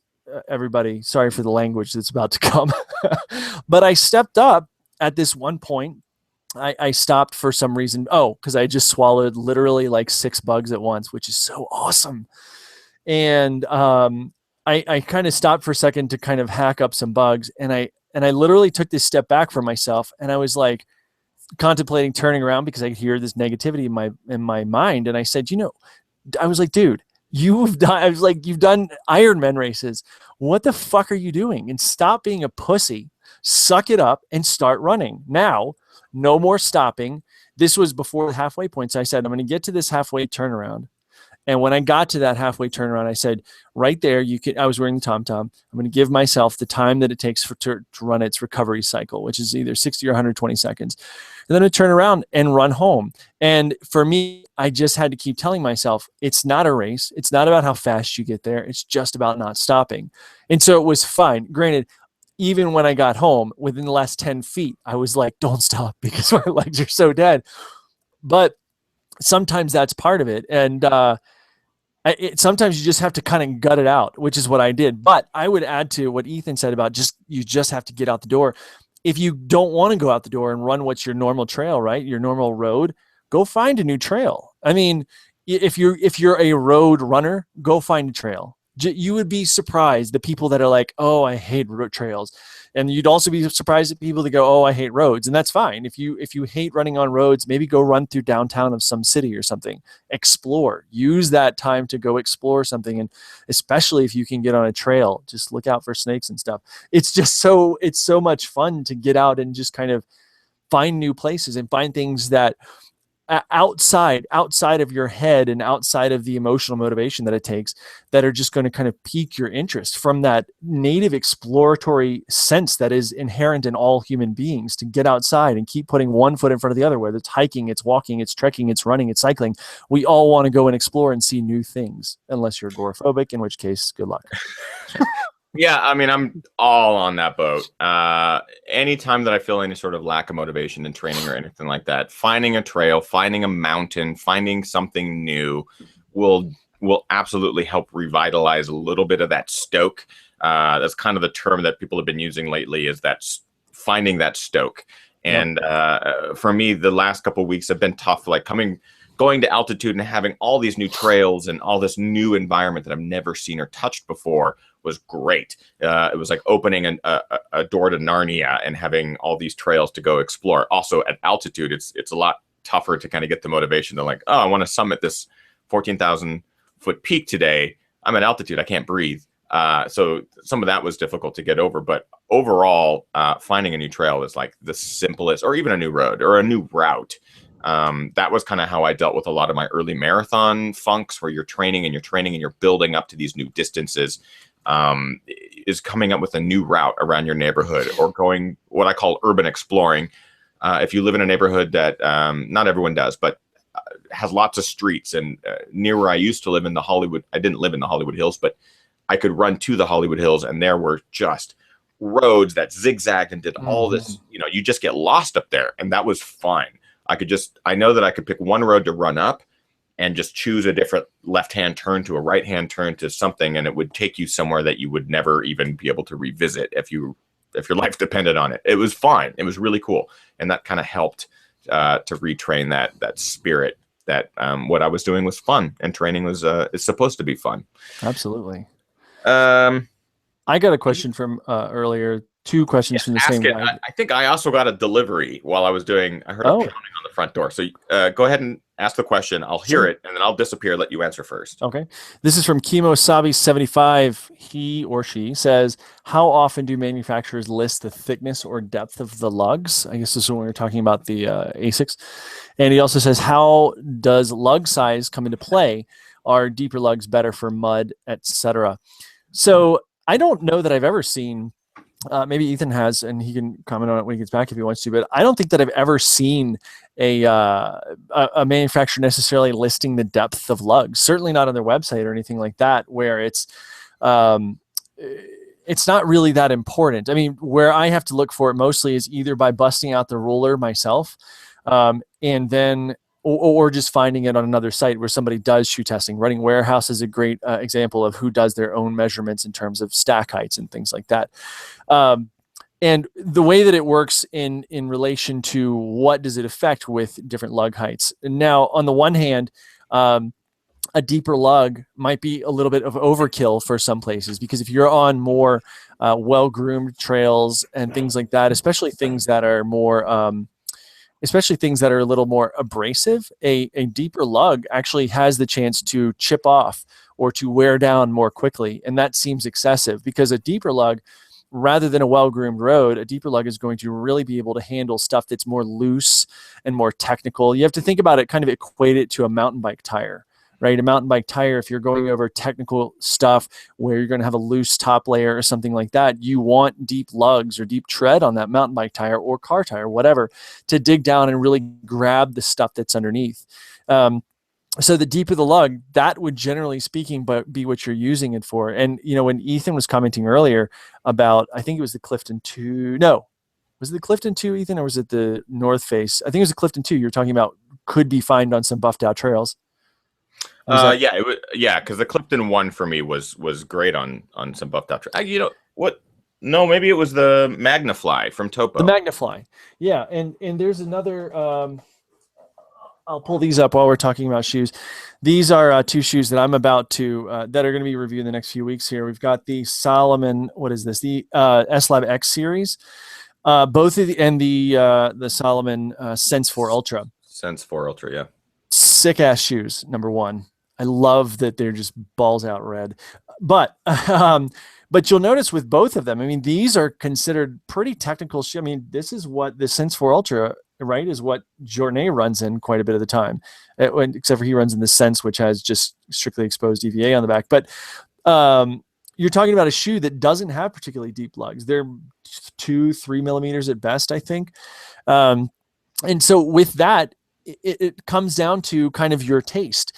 everybody, sorry for the language that's about to come, but I stepped up at this one point. I stopped for some reason. Oh, because I just swallowed literally like 6 bugs at once, which is so awesome. And I kind of stopped for a second to kind of hack up some bugs, and I literally took this step back for myself, and I was like contemplating turning around because I could hear this negativity in my mind, and I said, I was like, dude, you've done Ironman races. What the fuck are you doing? And stop being a pussy. Suck it up and start running. Now, no more stopping. This was before the halfway point. So I said, I'm going to get to this halfway turnaround. And when I got to that halfway turnaround, I said, right there, I was wearing the TomTom. I'm going to give myself the time that it takes to run its recovery cycle, which is either 60 or 120 seconds. And then I turn around and run home. And for me, I just had to keep telling myself, it's not a race. It's not about how fast you get there. It's just about not stopping. And so it was fine. Granted, even when I got home, within the last 10 feet, I was like, don't stop because my legs are so dead. But sometimes that's part of it. And sometimes you just have to kind of gut it out, which is what I did. But I would add to what Ethan said about you just have to get out the door. If you don't want to go out the door and run what's your normal trail, right? Your normal road, go find a new trail. I mean, if you're a road runner, go find a trail. You would be surprised the people that are like, oh, I hate road trails. And you'd also be surprised at people that go, oh, I hate roads. And that's fine. If you hate running on roads, maybe go run through downtown of some city or something. Explore. Use that time to go explore something. And especially if you can get on a trail, just look out for snakes and stuff. It's so much fun to get out and just kind of find new places and find things that outside of your head and outside of the emotional motivation that it takes, that are just going to kind of pique your interest from that native exploratory sense that is inherent in all human beings, to get outside and keep putting one foot in front of the other, whether it's hiking, it's walking, it's trekking, it's running, it's cycling. We all want to go and explore and see new things, unless you're agoraphobic, in which case, good luck. Yeah, I mean, I'm all on that boat. Anytime that I feel any sort of lack of motivation in training or anything like that, finding a trail, finding a mountain, finding something new will absolutely help revitalize a little bit of that stoke. That's kind of the term that people have been using lately, is that finding that stoke. And for me, the last couple of weeks have been tough, like going to altitude and having all these new trails and all this new environment that I've never seen or touched before was great. It was like opening a door to Narnia and having all these trails to go explore. Also at altitude, it's a lot tougher to kind of get the motivation to like, oh, I want to summit this 14,000 foot peak today. I'm at altitude. I can't breathe. So some of that was difficult to get over, but overall, finding a new trail is like the simplest, or even a new road or a new route. That was kind of how I dealt with a lot of my early marathon funks, where you're training and you're building up to these new distances, is coming up with a new route around your neighborhood, or going what I call urban exploring. If you live in a neighborhood that not everyone does, but has lots of streets, and near where I used to live in I didn't live in the Hollywood Hills, but I could run to the Hollywood Hills, and there were just roads that zigzagged and did all this, you just get lost up there. And that was fine. I know that I could pick one road to run up and just choose a different left-hand turn to a right-hand turn to something, and it would take you somewhere that you would never even be able to revisit if your life depended on it. It was fine. It was really cool. And that kind of helped to retrain that spirit that what I was doing was fun, and training is supposed to be fun. Absolutely. I got a question from earlier. Two questions Yeah, from the ask same it. guy. I think I also got a delivery while I was doing. I heard a Oh, pounding on the front door. So go ahead and ask the question. I'll hear sure. it, and then I'll disappear. Let you answer first. Okay. This is from Chemo Sabi 75. He or she says, how often do manufacturers list the thickness or depth of the lugs? I guess this is when we're talking about the ASICs. And he also says, how does lug size come into play? Are deeper lugs better for mud, etc.? So I don't know that I've ever seen, maybe Ethan has, and he can comment on it when he gets back if he wants to, but I don't think that I've ever seen a manufacturer necessarily listing the depth of lugs, certainly not on their website or anything like that, where um, it's not really that important. I mean, where I have to look for it mostly is either by busting out the ruler myself, and then or just finding it on another site where somebody does shoe testing. Running Warehouse is a great example of who does their own measurements in terms of stack heights and things like that. And the way that it works in relation to what does it affect with different lug heights. Now, on the one hand, a deeper lug might be a little bit of overkill for some places, because if you're on more well-groomed trails and things like that, especially things that are a little more abrasive, a deeper lug actually has the chance to chip off or to wear down more quickly. And that seems excessive, because a deeper lug, rather than a well-groomed road, a deeper lug is going to really be able to handle stuff that's more loose and more technical. You have to think about it, kind of equate it to a mountain bike tire, right? A mountain bike tire, if you're going over technical stuff where you're going to have a loose top layer or something like that, you want deep lugs or deep tread on that mountain bike tire or car tire, whatever, to dig down and really grab the stuff that's underneath. So the deeper the lug, that would generally speaking be what you're using it for. And, when Ethan was commenting earlier about, I think it was the Clifton 2. No, was it the Clifton 2, Ethan, or was it the North Face? I think it was the Clifton 2 you were talking about, could be found on some buffed out trails. Yeah, it was, because the Clifton one for me was great on some buffed out. You know what? No, maybe it was the Magnafly from Topo. The Magnafly, yeah. And there's another. I'll pull these up while we're talking about shoes. These are two shoes that I'm about to that are going to be reviewed in the next few weeks. Here we've got the Salomon. What is this? The S-Lab X series. Both of the Salomon Sense 4 Ultra. Sense 4 Ultra, yeah. Sick ass shoes. Number one, I love that they're just balls out red. But you'll notice with both of them, I mean, these are considered pretty technical shoes. I mean, this is what the Sense 4 Ultra, right, is what Journey runs in quite a bit of the time, except for he runs in the Sense, which has just strictly exposed EVA on the back. But you're talking about a shoe that doesn't have particularly deep lugs. They're 2-3 millimeters at best, I think. And so with that, it comes down to kind of your taste.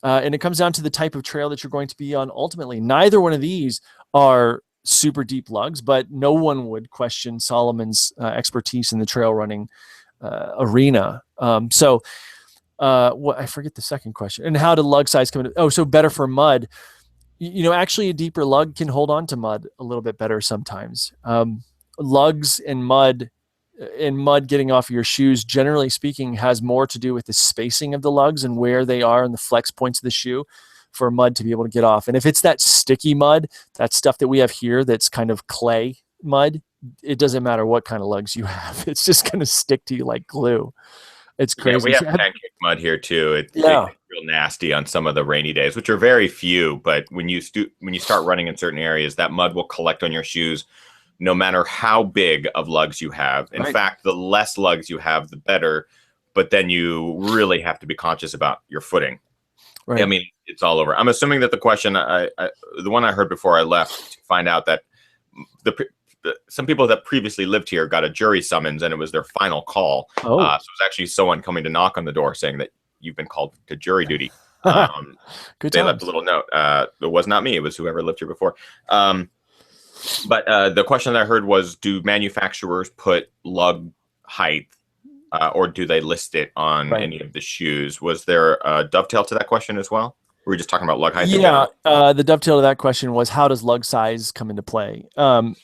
And it comes down to the type of trail that you're going to be on ultimately. Neither one of these are super deep lugs, but no one would question Solomon's expertise in the trail running arena. So I forget the second question. And how did lug size come into? Oh, so better for mud. Actually, a deeper lug can hold on to mud a little bit better sometimes. Lugs and mud getting off of your shoes, generally speaking, has more to do with the spacing of the lugs and where they are in the flex points of the shoe for mud to be able to get off. And if it's that sticky mud, that stuff that we have here that's kind of clay mud, it doesn't matter what kind of lugs you have. It's just going to stick to you like glue. It's crazy. Yeah, we have pancake mud here too. It's real nasty on some of the rainy days, which are very few. But when you start running in certain areas, that mud will collect on your shoes, no matter how big of lugs you have. In fact, the less lugs you have, the better. But then you really have to be conscious about your footing. Right. I mean, it's all over. I'm assuming that the question, the one I heard before I left, to find out that some people that previously lived here got a jury summons and it was their final call. So it was actually someone coming to knock on the door saying that you've been called to jury duty. They left a little note. It was not me. It was whoever lived here before. But the question that I heard was, do manufacturers put lug height or do they list it on any of the shoes? Was there a dovetail to that question as well? Were we just talking about lug height? Yeah, the dovetail to that question was, how does lug size come into play? And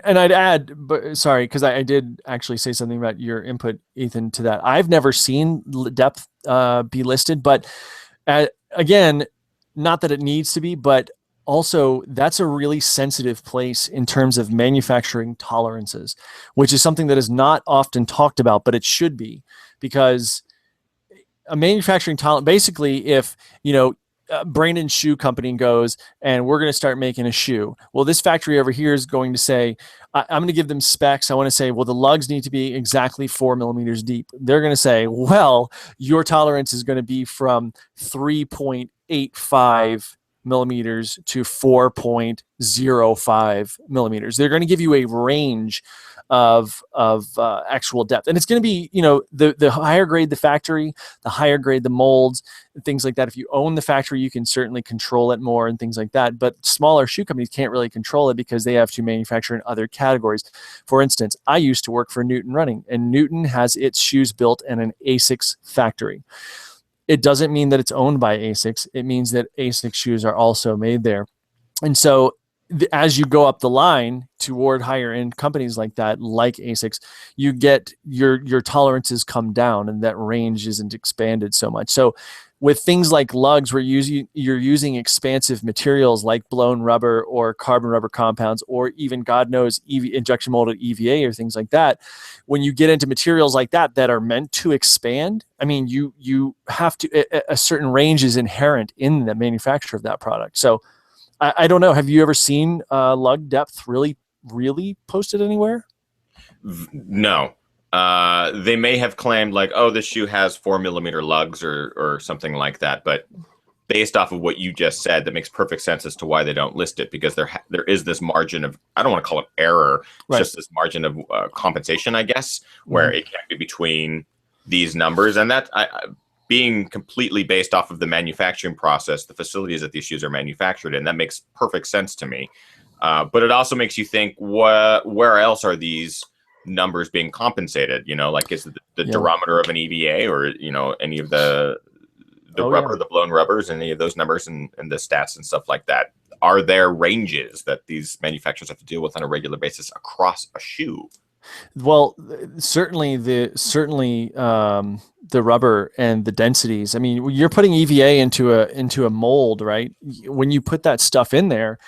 I'd add, but sorry, because I did actually say something about your input, Ethan, to that. I've never seen depth be listed, but again, not that it needs to be, but also that's a really sensitive place in terms of manufacturing tolerances, which is something that is not often talked about, but it should be, because a manufacturing tolerance, basically, if, Brandon's shoe company goes and we're going to start making a shoe. Well, this factory over here is going to say, I'm going to give them specs. I want to say, well, the lugs need to be exactly 4 millimeters deep. They're going to say, well, your tolerance is going to be from 3.85 millimeters to 4.05 millimeters. They're going to give you a range of actual depth, and it's going to be, the higher grade the factory, the higher grade the molds, and things like that. If you own the factory, you can certainly control it more and things like that. But smaller shoe companies can't really control it because they have to manufacture in other categories. For instance, I used to work for Newton Running, and Newton has its shoes built in an ASICS factory. It doesn't mean that it's owned by ASICS. It means that ASICS shoes are also made there. And so as you go up the line toward higher end companies like that, like ASICS, you get your tolerances come down and that range isn't expanded so much. So with things like lugs, where you're using expansive materials like blown rubber or carbon rubber compounds, or even, God knows, injection molded EVA or things like that. When you get into materials like that are meant to expand, I mean, you have to, a certain range is inherent in the manufacture of that product. So I don't know. Have you ever seen lug depth really posted anywhere? No. They may have claimed like, oh, this shoe has 4 millimeter lugs or something like that. But based off of what you just said, that makes perfect sense as to why they don't list it, because there is this margin of, I don't want to call it error, right. Just this margin of compensation, I guess, where it can be between these numbers. And that being completely based off of the manufacturing process, the facilities that these shoes are manufactured in, that makes perfect sense to me. But it also makes you think, where else are these numbers being compensated? Like, is it the durometer of an EVA, or any of the rubber, the blown rubbers, any of those numbers and the stats and stuff like that? Are there ranges that these manufacturers have to deal with on a regular basis across a shoe? Well, certainly the rubber and the densities. I mean, you're putting EVA into a mold, right? When you put that stuff in there,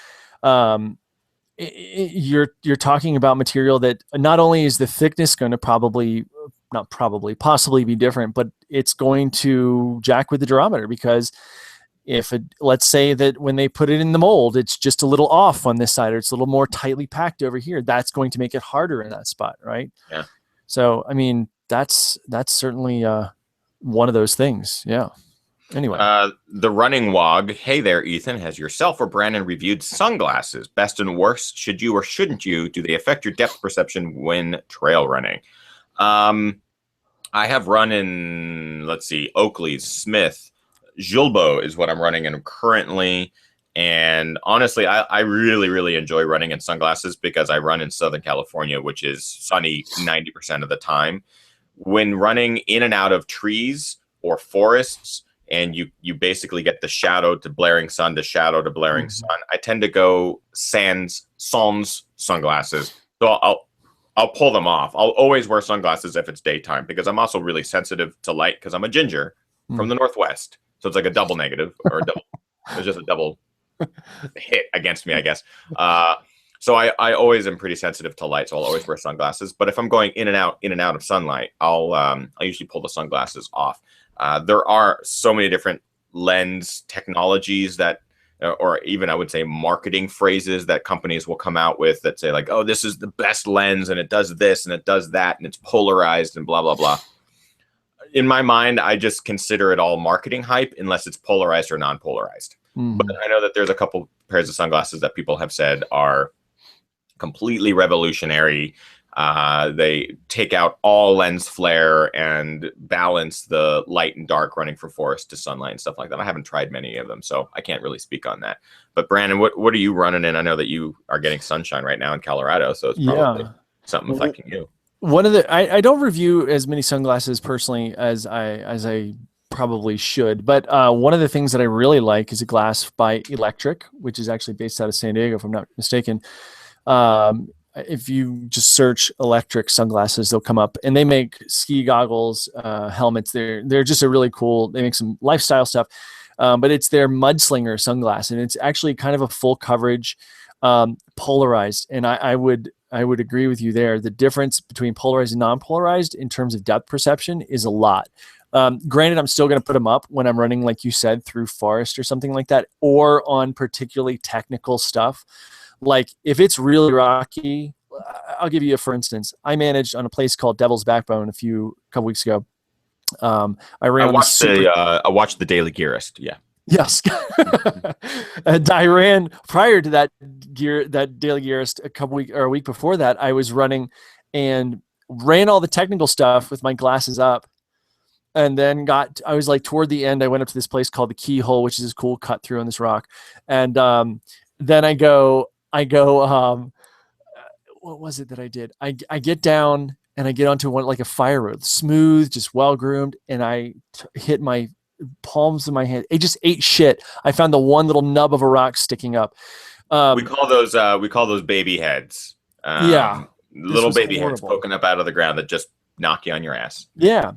you're talking about material that not only is the thickness going to possibly be different, but it's going to jack with the durometer, because let's say that when they put it in the mold, it's just a little off on this side, or it's a little more tightly packed over here, that's going to make it harder in that spot, right? Yeah. So, I mean, that's certainly one of those things. Yeah. Anyway. The running wog. Hey there, Ethan. Has yourself or Brandon reviewed sunglasses? Best and worst. Should you or shouldn't you? Do they affect your depth perception when trail running? I have run in, let's see, Oakley's, Smith, Julbo is what I'm running in currently. And honestly, I really, really enjoy running in sunglasses, because I run in Southern California, which is sunny 90% of the time. When running in and out of trees or forests, and you basically get the shadow to blaring sun to shadow to blaring sun, I tend to go sans sunglasses. So I'll pull them off. I'll always wear sunglasses if it's daytime, because I'm also really sensitive to light, because I'm a ginger from the Northwest. So it's like a double negative, or a double. There's just a double hit against me, I guess. So I always am pretty sensitive to light, so I'll always wear sunglasses. But if I'm going in and out of sunlight, I'll usually pull the sunglasses off. There are so many different lens technologies that, or even I would say marketing phrases that companies will come out with that say like, oh, this is the best lens, and it does this and it does that, and it's polarized and blah, blah, blah. In my mind, I just consider it all marketing hype unless it's polarized or non-polarized. But I know that there's a couple pairs of sunglasses that people have said are completely revolutionary. They take out all lens flare and balance the light and dark running from forest to sunlight and stuff like that. I haven't tried many of them, so I can't really speak on that. But Brandon, what are you running in? I know that you are getting sunshine right now in Colorado, so it's probably something affecting you. One of the I don't review as many sunglasses personally as I probably should, but one of the things that I really like is a glass by Electric, which is actually based out of San Diego, if I'm not mistaken. If you just search Electric sunglasses, they'll come up, and they make ski goggles, helmets. They're just a really cool. They make some lifestyle stuff. but it's their Mudslinger sunglass, and it's actually kind of a full coverage, polarized. And I would agree with you there. The difference between polarized and non-polarized in terms of depth perception is a lot. Granted, I'm still going to put them up when I'm running, like you said, through forest or something like that, or on particularly technical stuff. Like if it's really rocky, I'll give you a for instance. I managed on a place called Devil's Backbone a couple weeks ago. I watched the Daily Gearist. Yeah. Yes. And I ran prior to that Daily Gearist a week before that. I was running and ran all the technical stuff with my glasses up. And then I was like toward the end, I went up to this place called the Keyhole, which is this cool cut through on this rock. And then I go, what was it that I did? I get down and I get onto one, like a fire road, smooth, just well-groomed. And I hit my palms of my hand. It just ate shit. I found the one little nub of a rock sticking up. We call those baby heads. Little baby heads poking up out of the ground that just knock you on your ass. Yeah.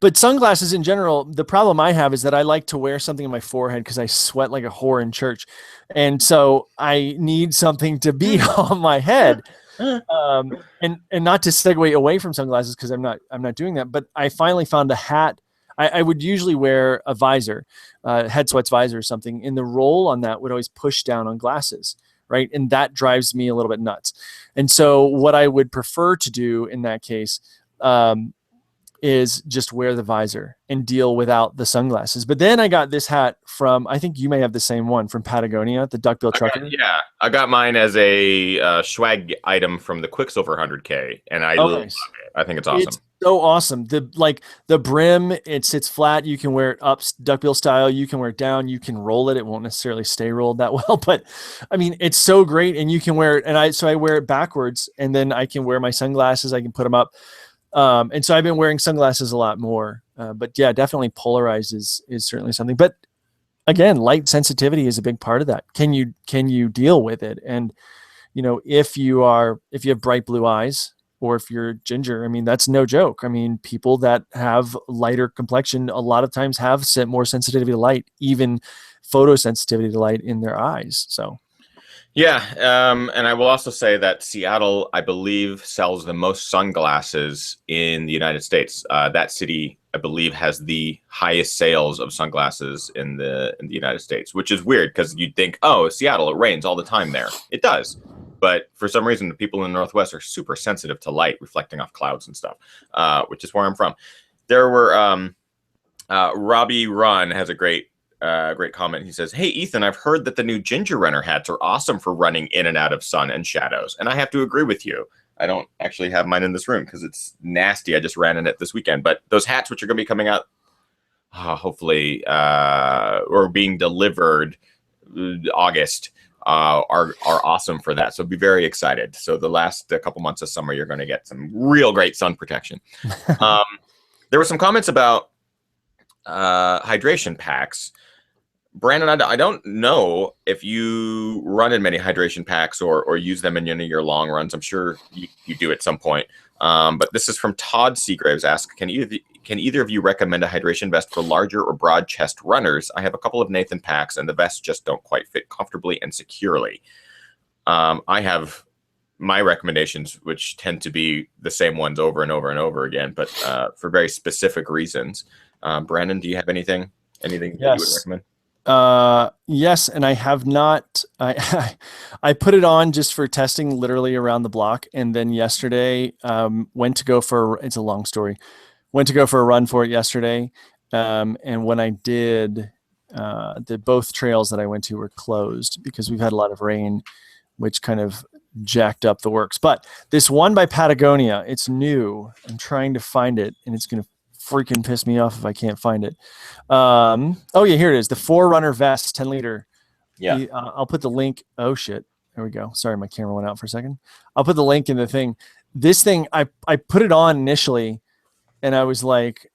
But sunglasses in general, the problem I have is that I like to wear something in my forehead because I sweat like a whore in church. And so I need something to be on my head. And not to segue away from sunglasses because I'm not doing that. But I finally found a hat. I would usually wear a visor, head sweats visor or something. And the roll on that would always push down on glasses, right? And that drives me a little bit nuts. And so what I would prefer to do in that case is just wear the visor and deal without the sunglasses. But then I got this hat from, I think you may have the same one, from Patagonia, the duckbill trucker. I got mine as a swag item from the Quicksilver 100K, and I love it. I think it's awesome. It's so awesome. The brim, it sits flat. You can wear it up duckbill style. You can wear it down. You can roll it. It won't necessarily stay rolled that well, but I mean, it's so great. And you can wear it. And I wear it backwards, and then I can wear my sunglasses. I can put them up. And so I've been wearing sunglasses a lot more, but yeah, definitely polarized is certainly something. But again, light sensitivity is a big part of that. Can you deal with it? And if you have bright blue eyes, or if you're ginger, I mean, that's no joke. I mean, people that have lighter complexion a lot of times have more sensitivity to light, even photosensitivity to light in their eyes. So. Yeah, and I will also say that Seattle, I believe, sells the most sunglasses in the United States. That city, I believe, has the highest sales of sunglasses in the United States, which is weird because you'd think, oh, Seattle, it rains all the time there. It does. But for some reason, the people in the Northwest are super sensitive to light reflecting off clouds and stuff, which is where I'm from. There were Robbie Run has a great comment. He says, "Hey, Ethan, I've heard that the new Ginger Runner hats are awesome for running in and out of sun and shadows." And I have to agree with you. I don't actually have mine in this room because it's nasty. I just ran in it this weekend. But those hats, which are going to be coming out, hopefully, or being delivered August, are awesome for that. So be very excited. So the last couple months of summer, you're going to get some real great sun protection. There were some comments about hydration packs. Brandon, I don't know if you run in many hydration packs or use them in any of your long runs. I'm sure you do at some point. But this is from Todd Seagraves. Asks, can either of you recommend a hydration vest for larger or broad chest runners? I have a couple of Nathan packs, and the vests just don't quite fit comfortably and securely. I have my recommendations, which tend to be the same ones over and over and over again, but for very specific reasons. Brandon, do you have anything that you would recommend? Yes, and I have not. I put it on just for testing, literally around the block, and then yesterday went to go for. It's a long story. Went to go for a run for it yesterday, and when I did, both trails that I went to were closed because we've had a lot of rain, which kind of jacked up the works. But this one by Patagonia, it's new. I'm trying to find it, and it's gonna freaking piss me off if I can't find it. Oh yeah, here it is. The Forerunner vest, 10 liter. Yeah. I'll put the link. Oh shit. There we go. Sorry, my camera went out for a second. I'll put the link in the thing. This thing, I put it on initially, and I was like,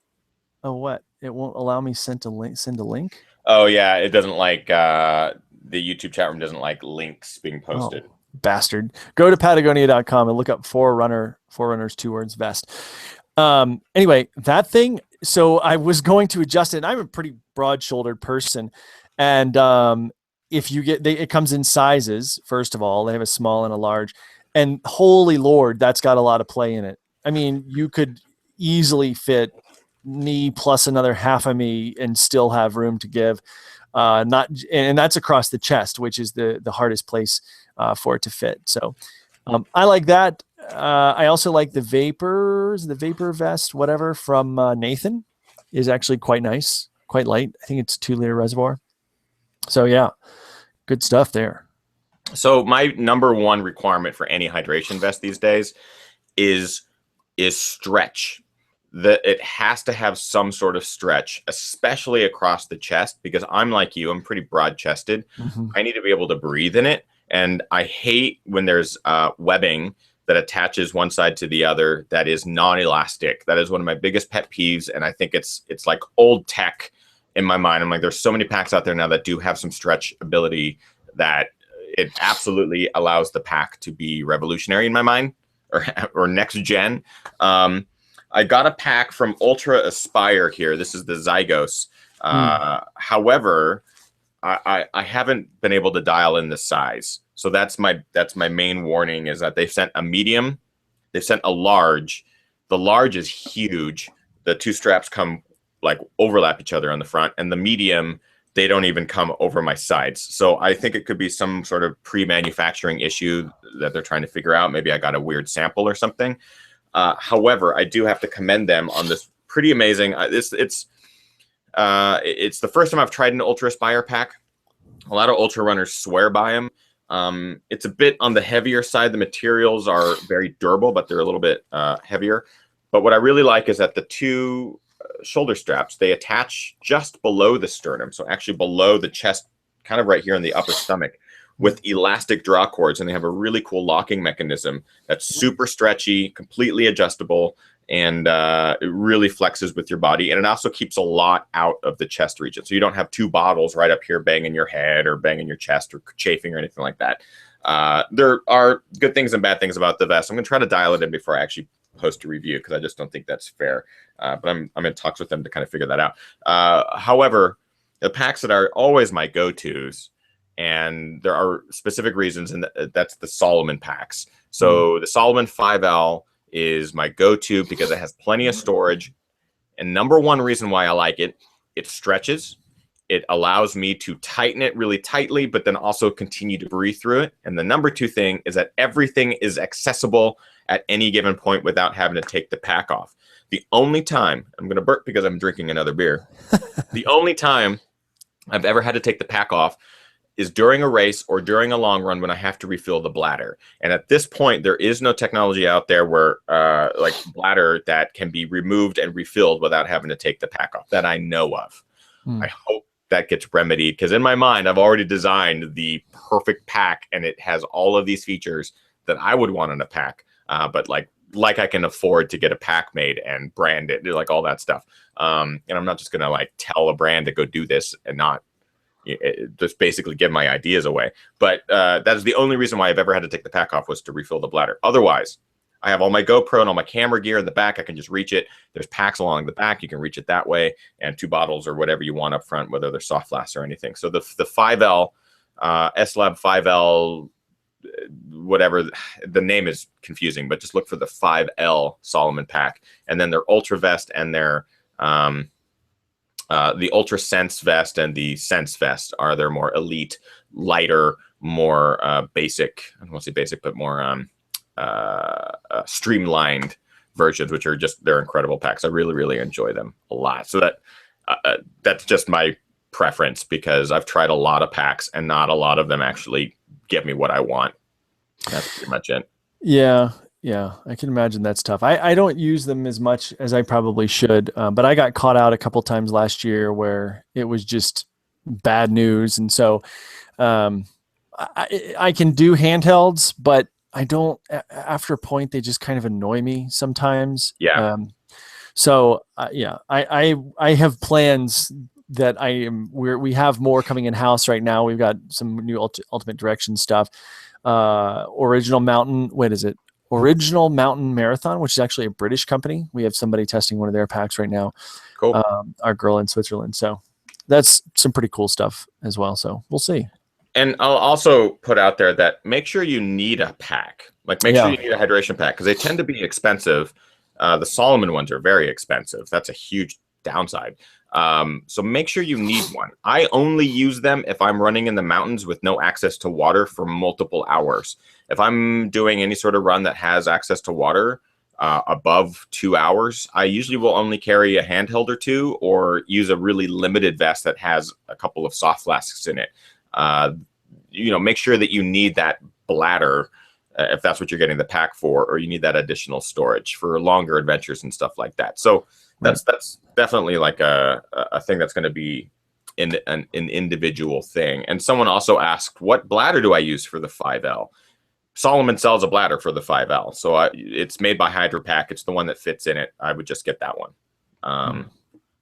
oh, what? It won't allow me send a link? Oh yeah, it doesn't like the YouTube chat room doesn't like links being posted. Oh, bastard. Go to patagonia.com and look up Forerunners 2 words vest. Anyway, that thing, so I was going to adjust it. And I'm a pretty broad-shouldered person, and if you get, it comes in sizes. First of all, they have a small and a large, and holy Lord, that's got a lot of play in it. I mean, you could easily fit me plus another half of me and still have room to give. Not, and that's across the chest, which is the hardest place for it to fit. So I like that. I also like the vapor vest, whatever, from Nathan, is actually quite nice, quite light. I think it's 2-liter reservoir. So yeah, good stuff there. So my number one requirement for any hydration vest these days is stretch. It has to have some sort of stretch, especially across the chest, because I'm like you, I'm pretty broad chested. Mm-hmm. I need to be able to breathe in it. And I hate when there's webbing that attaches one side to the other that is non-elastic. That is one of my biggest pet peeves. And I think it's like old tech in my mind. I'm like, there's so many packs out there now that do have some stretch ability that it absolutely allows the pack to be revolutionary in my mind, or next gen. I got a pack from Ultra Aspire here. This is the Zygos. However, I haven't been able to dial in the size. So that's my main warning, is that they've sent a medium, they've sent a large. The large is huge. The two straps come like overlap each other on the front, and the medium, they don't even come over my sides. So I think it could be some sort of pre-manufacturing issue that they're trying to figure out. Maybe I got a weird sample or something. However, I do have to commend them on this pretty amazing. It's the first time I've tried an Ultra Aspire pack. A lot of ultra runners swear by them. It's a bit on the heavier side. The materials are very durable, but they're a little bit heavier. But what I really like is that the two shoulder straps, they attach just below the sternum. So actually below the chest, kind of right here in the upper stomach, with elastic draw cords. And they have a really cool locking mechanism that's super stretchy, completely adjustable, and it really flexes with your body. And it also keeps a lot out of the chest region. So you don't have two bottles right up here banging your head or banging your chest or chafing or anything like that. There are good things and bad things about the vest. I'm going to try to dial it in before I actually post a review, because I just don't think that's fair. But I'm in talks with them to kind of figure that out. However, the packs that are always my go-tos, and there are specific reasons, and that's the Solomon packs. So the Solomon 5L is my go-to because it has plenty of storage. And number one reason why I like it, it stretches. It allows me to tighten it really tightly, but then also continue to breathe through it. And the number two thing is that everything is accessible at any given point without having to take the pack off. The only time, I'm going to burp because I'm drinking another beer. The only time I've ever had to take the pack off is during a race or during a long run when I have to refill the bladder. And at this point, there is no technology out there where like bladder that can be removed and refilled without having to take the pack off that I know of. I hope that gets remedied, because in my mind, I've already designed the perfect pack, and it has all of these features that I would want in a pack. But like I can afford to get a pack made and brand it, like all that stuff. And I'm not just going to like tell a brand to go do this and not just basically give my ideas away. But that is the only reason why I've ever had to take the pack off, was to refill the bladder. Otherwise, I have all my GoPro and all my camera gear in the back. I can just reach it. There's packs along the back. You can reach it that way, and two bottles or whatever you want up front, whether they're soft flasks or anything. So the 5L, S-Lab 5L, whatever, the name is confusing, but just look for the 5L Solomon pack. And then their Ultra Vest and their the Ultra Sense Vest and the Sense Vest are their more elite, lighter, more basic, I don't want to say basic, but more streamlined versions, which are just, they're incredible packs. I really, really enjoy them a lot. So that's just my preference, because I've tried a lot of packs and not a lot of them actually give me what I want. That's pretty much it. Yeah. I can imagine that's tough. I don't use them as much as I probably should, but I got caught out a couple times last year where it was just bad news. And so I can do handhelds, but I don't, after a point, they just kind of annoy me sometimes. Yeah. I have plans that we have more coming in house right now. We've got some new Ultimate Direction stuff. Original Mountain. What is it? Original Mountain Marathon, which is actually a British company. We have somebody testing one of their packs right now. Cool. Our girl in Switzerland. So that's some pretty cool stuff as well. So we'll see. And I'll also put out there that make sure you need a pack. Like make sure you need a hydration pack because they tend to be expensive. The Solomon ones are very expensive. That's a huge downside. So make sure you need one. I only use them if I'm running in the mountains with no access to water for multiple hours. If I'm doing any sort of run that has access to water above 2 hours, I usually will only carry a handheld or two or use a really limited vest that has a couple of soft flasks in it. Make sure that you need that bladder if that's what you're getting the pack for, or you need that additional storage for longer adventures and stuff like that. So that's definitely like a thing that's going to be an individual thing. And someone also asked, what bladder do I use for the 5L? Solomon sells a bladder for the 5L. So it's made by Hydro Pack. It's the one that fits in it. I would just get that one.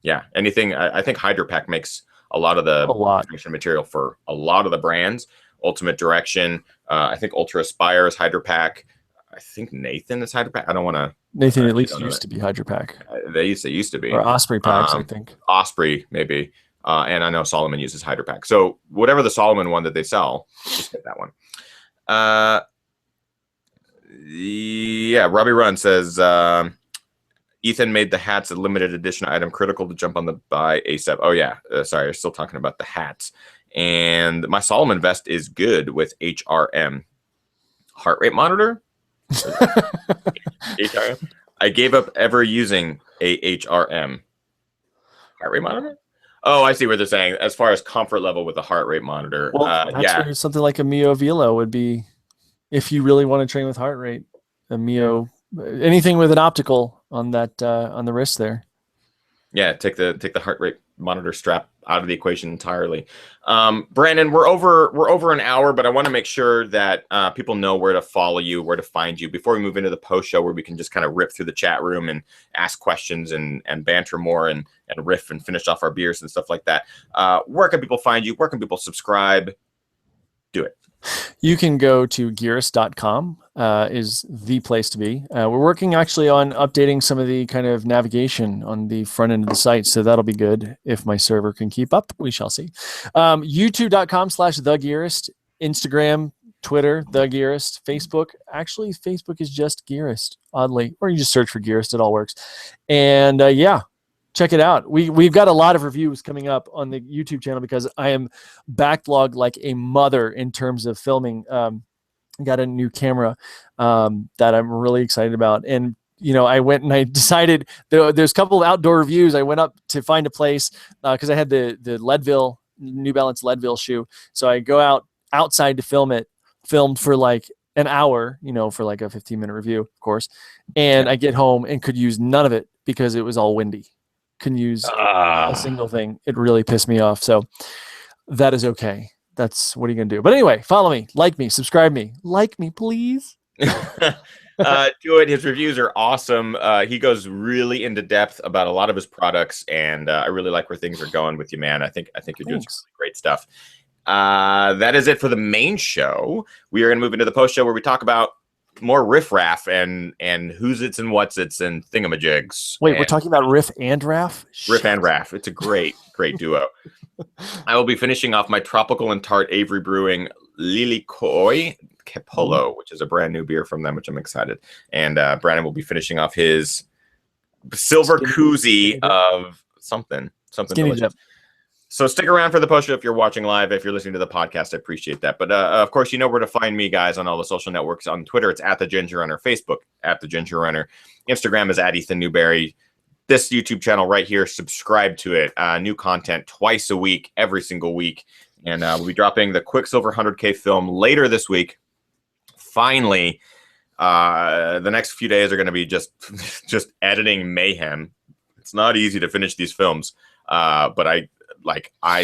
Yeah, anything. I think Hydro Pack makes a lot of the material for a lot of the brands. Ultimate Direction. I think Ultra Aspire is Hydro Pack. I think Nathan is Hydro Pack. I don't want to. Nathan at least used to be Hydro Pack. They used to be. Or Osprey packs, I think. Osprey, maybe. And I know Solomon uses Hydro Pack. So whatever the Solomon one that they sell, just get that one. Yeah, Robbie Run says, Ethan made the hats a limited edition item, critical to jump on the buy ASAP. Oh, yeah. Sorry, I'm still talking about the hats. And my Solomon vest is good with HRM. Heart rate monitor? HRM? I gave up ever using a HRM. Heart rate monitor? Oh, I see what they're saying. As far as comfort level with a heart rate monitor. Well, that's where something like a Mio Velo would be, if you really want to train with heart rate. A Mio, anything with an optical on that on the wrist there. Yeah, take the heart rate monitor strap out of the equation entirely. Brandon, we're over an hour, but I want to make sure that people know where to follow you, where to find you before we move into the post show, where we can just kind of rip through the chat room and ask questions and banter more and riff and finish off our beers and stuff like that. Where can people find you? Where can people subscribe? Do it. You can go to Gearist.com is the place to be. We're working actually on updating some of the kind of navigation on the front end of the site, so that'll be good. If my server can keep up, we shall see. YouTube.com/TheGearist, Instagram, Twitter, The Gearist, Facebook. Actually, Facebook is just Gearist, oddly, or you just search for Gearist. It all works. And yeah. Check it out. We've got a lot of reviews coming up on the YouTube channel because I am backlogged like a mother in terms of filming. Got a new camera that I'm really excited about. And, I went and I decided there's a couple of outdoor reviews. I went up to find a place because I had the Leadville, New Balance Leadville shoe. So I go outside to film it, filmed for like an hour, for like a 15-minute review, of course. And I get home and could use none of it because it was all windy. Couldn't use a single thing. It really pissed me off. So that is okay. That's what are you going to do? But anyway, follow me, like me, subscribe me. Like me, please. Do it. His reviews are awesome. He goes really into depth about a lot of his products, and I really like where things are going with you, man. I think you're doing some really great stuff. That is it for the main show. We are going to move into the post show where we talk about more riff-raff and who's its and what's its and thingamajigs. Wait, we're talking about riff and raff? Riff and raff. It's a great duo. I will be finishing off my Tropical and Tart Avery Brewing Lily Koi Capolo, which is a brand new beer from them, which I'm excited. And Brandon will be finishing off his silver koozie of something delicious. So stick around for the post show if you're watching live. If you're listening to the podcast, I appreciate that. But of course, you know where to find me, guys, on all the social networks. On Twitter, it's @TheGingerRunner. Facebook, @TheGingerRunner. Instagram is @EthanNewberry. This YouTube channel right here, subscribe to it. New content twice a week, every single week. And we'll be dropping the Quicksilver 100K film later this week. Finally, the next few days are going to be just editing mayhem. It's not easy to finish these films, but I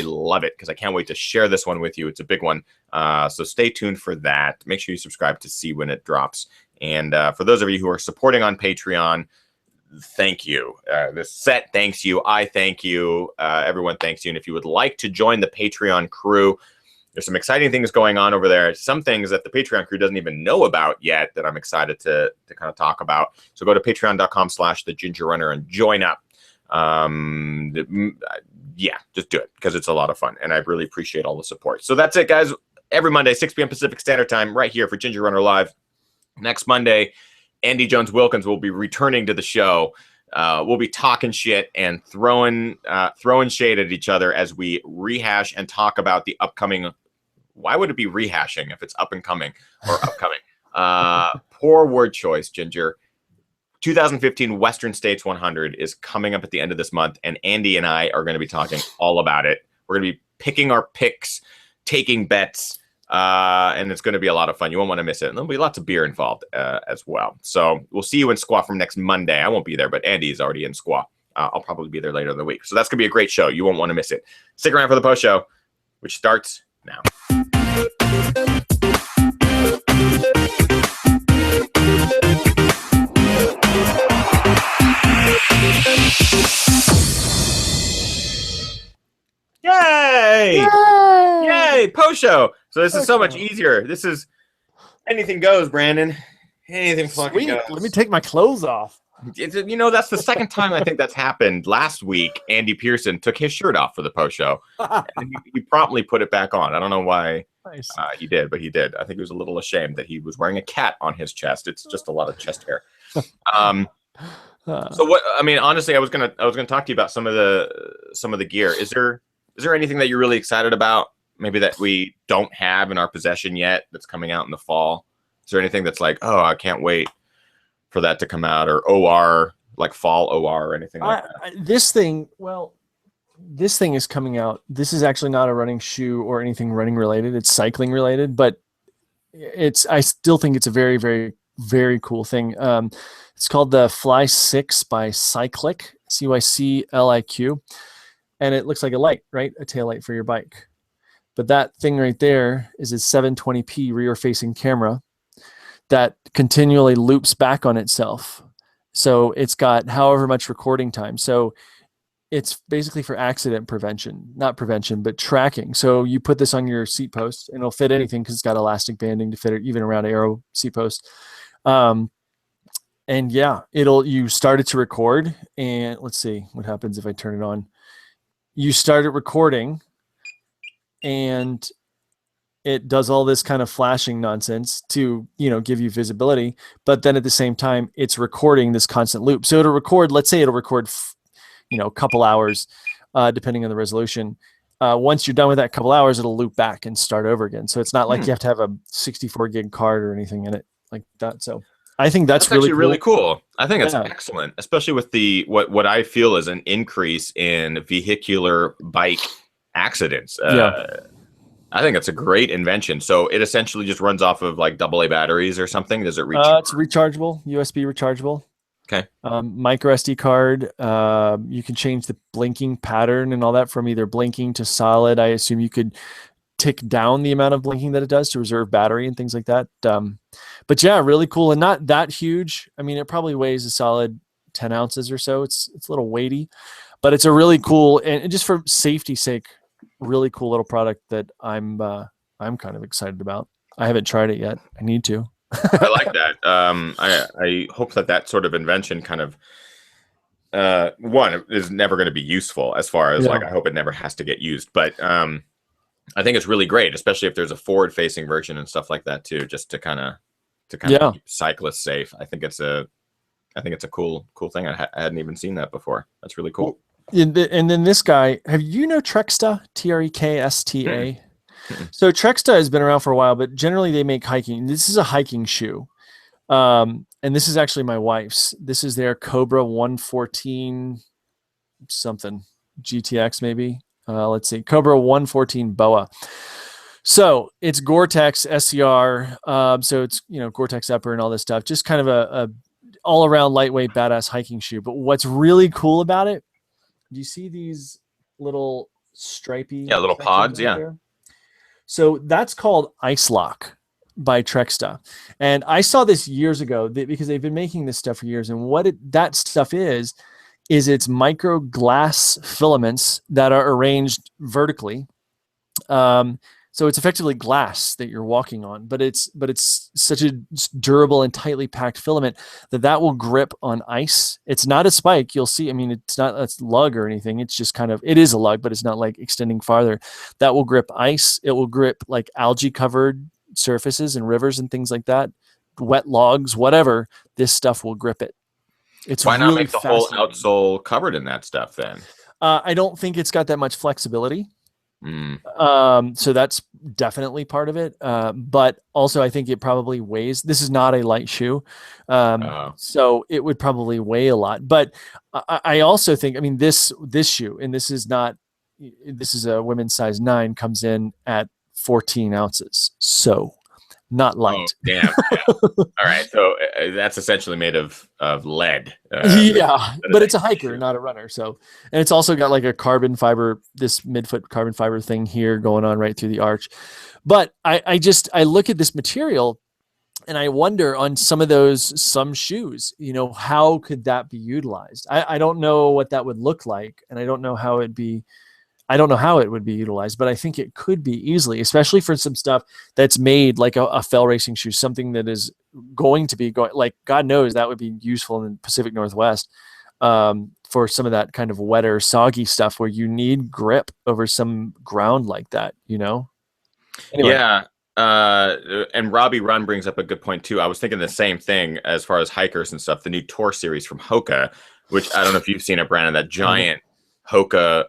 love it because I can't wait to share this one with you. It's a big one. So stay tuned for that. Make sure you subscribe to see when it drops. And for those of you who are supporting on Patreon, thank you. The set thanks you. I thank you. Everyone thanks you. And if you would like to join the Patreon crew, There's some exciting things going on over there. Some things that the Patreon crew doesn't even know about yet that I'm excited to kind of talk about. So go to patreon.com/thegingerrunner and join up. Yeah, just do it because it's a lot of fun. And I really appreciate all the support. So that's it, guys. Every Monday, 6 p.m. Pacific Standard Time, right here for Ginger Runner Live. Next Monday, Andy Jones-Wilkins will be returning to the show. We'll be talking shit and throwing shade at each other as we rehash and talk about the upcoming. Why would it be rehashing if it's up and coming or upcoming? Poor word choice, Ginger. 2015 Western States 100 is coming up at the end of this month, and Andy and I are going to be talking all about it. We're going to be picking our picks, taking bets, and it's going to be a lot of fun. You won't want to miss it. And there'll be lots of beer involved as well. So we'll see you in Squaw from next Monday. I won't be there, but Andy is already in Squaw. I'll probably be there later in the week. So that's going to be a great show. You won't want to miss it. Stick around for the post show, which starts now. Yay! Yay! Post show. So this is so much easier. This is anything goes, Brandon. Anything fucking goes. Let me take my clothes off. You know, that's the second time I think that's happened. Last week, Andy Pearson took his shirt off for the post show, and he promptly put it back on. I don't know why he did, but he did. I think he was a little ashamed that he was wearing a cat on his chest. It's just a lot of chest hair. So what? I mean, honestly, I was gonna talk to you about some of the gear. Is there anything that you're really excited about? Maybe that we don't have in our possession yet that's coming out in the fall? Is there anything that's like, oh, I can't wait for that to come out, or OR, like fall OR or anything like that? This thing is coming out. This is actually not a running shoe or anything running related. It's cycling related, but I still think it's a very, very, very cool thing. It's called the Fly 6 by Cyclic, CYCLIQ. And it looks like a light, right? A tail light for your bike. But that thing right there is a 720p rear facing camera that continually loops back on itself. So it's got however much recording time. So it's basically for accident prevention, not prevention, but tracking. So you put this on your seat post and it'll fit anything because it's got elastic banding to fit it even around aero seat post. And yeah, you started to record, and let's see what happens if I turn it on. You started recording and it does all this kind of flashing nonsense to, give you visibility. But then at the same time, it's recording this constant loop. So it'll record, let's say it'll record, a couple hours, depending on the resolution. Once you're done with that couple hours, it'll loop back and start over again. So it's not like you have to have a 64 gig card or anything in it like that. So I think that's really actually cool. Really cool. I think it's excellent, especially with the what I feel is an increase in vehicular bike accidents. I think it's a great invention. So it essentially just runs off of like AA batteries or something. Does it reach? It's rechargeable, USB rechargeable. Okay. Micro SD card. You can change the blinking pattern and all that from either blinking to solid. I assume you could tick down the amount of blinking that it does to reserve battery and things like that. But yeah, really cool and not that huge. I mean, it probably weighs a solid 10 ounces or so. It's a little weighty, but it's a really cool, and just for safety's sake, really cool little product that I'm kind of excited about. I haven't tried it yet. I need to. I like that. I hope that sort of invention kind of one is never going to be useful as far as like I hope it never has to get used. But I think it's really great, especially if there's a forward-facing version and stuff like that too, just to kind of keep cyclists safe. I think it's a cool thing. I hadn't even seen that before. That's really cool. And then this guy, have you Treksta? Treksta. So Treksta has been around for a while, but generally they make hiking. This is a hiking shoe. And this is actually my wife's. This is their Cobra 114 something GTX maybe. Let's see, Cobra 114 BOA. So it's Gore-Tex SCR. So it's Gore-Tex upper and all this stuff. Just kind of a all around lightweight badass hiking shoe. But what's really cool about it? Do you see these little stripy? Yeah, little pods. Yeah. There? So that's called Ice Lock by Treksta. And I saw this years ago because they've been making this stuff for years. And what that stuff is it's micro glass filaments that are arranged vertically. So it's effectively glass that you're walking on, but it's such a durable and tightly packed filament that will grip on ice. It's not a spike. You'll see. I mean, it's not a lug or anything. It's just kind of, it is a lug, but it's not like extending farther. That will grip ice. It will grip like algae covered surfaces and rivers and things like that. Wet logs, whatever. This stuff will grip it. It's Why not really make the whole fascinating. outsole covered in that stuff then? I don't think it's got that much flexibility. So that's definitely part of it. But also I think it probably weighs, this is not a light shoe. So it would probably weigh a lot, but I also think, I mean, this shoe, and this is a women's size 9, comes in at 14 ounces. So not light. Oh, damn. Yeah. All right. So that's essentially made of lead. Yeah, but it's a hiker, not a runner. So, and it's also got like a carbon fiber, this midfoot carbon fiber thing here going on right through the arch. But I look at this material and I wonder on some shoes, you know, how could that be utilized? I don't know what that would look like, and I don't know how it would be utilized, but I think it could be easily, especially for some stuff that's made like a fell racing shoe, something that is going to be like, God knows that would be useful in the Pacific Northwest for some of that kind of wetter, soggy stuff where you need grip over some ground like that, you know? Anyway. Yeah. And Robbie Run brings up a good point too. I was thinking the same thing as far as hikers and stuff. The new Tour series from Hoka, which I don't know if you've seen it, Brandon, that giant Hoka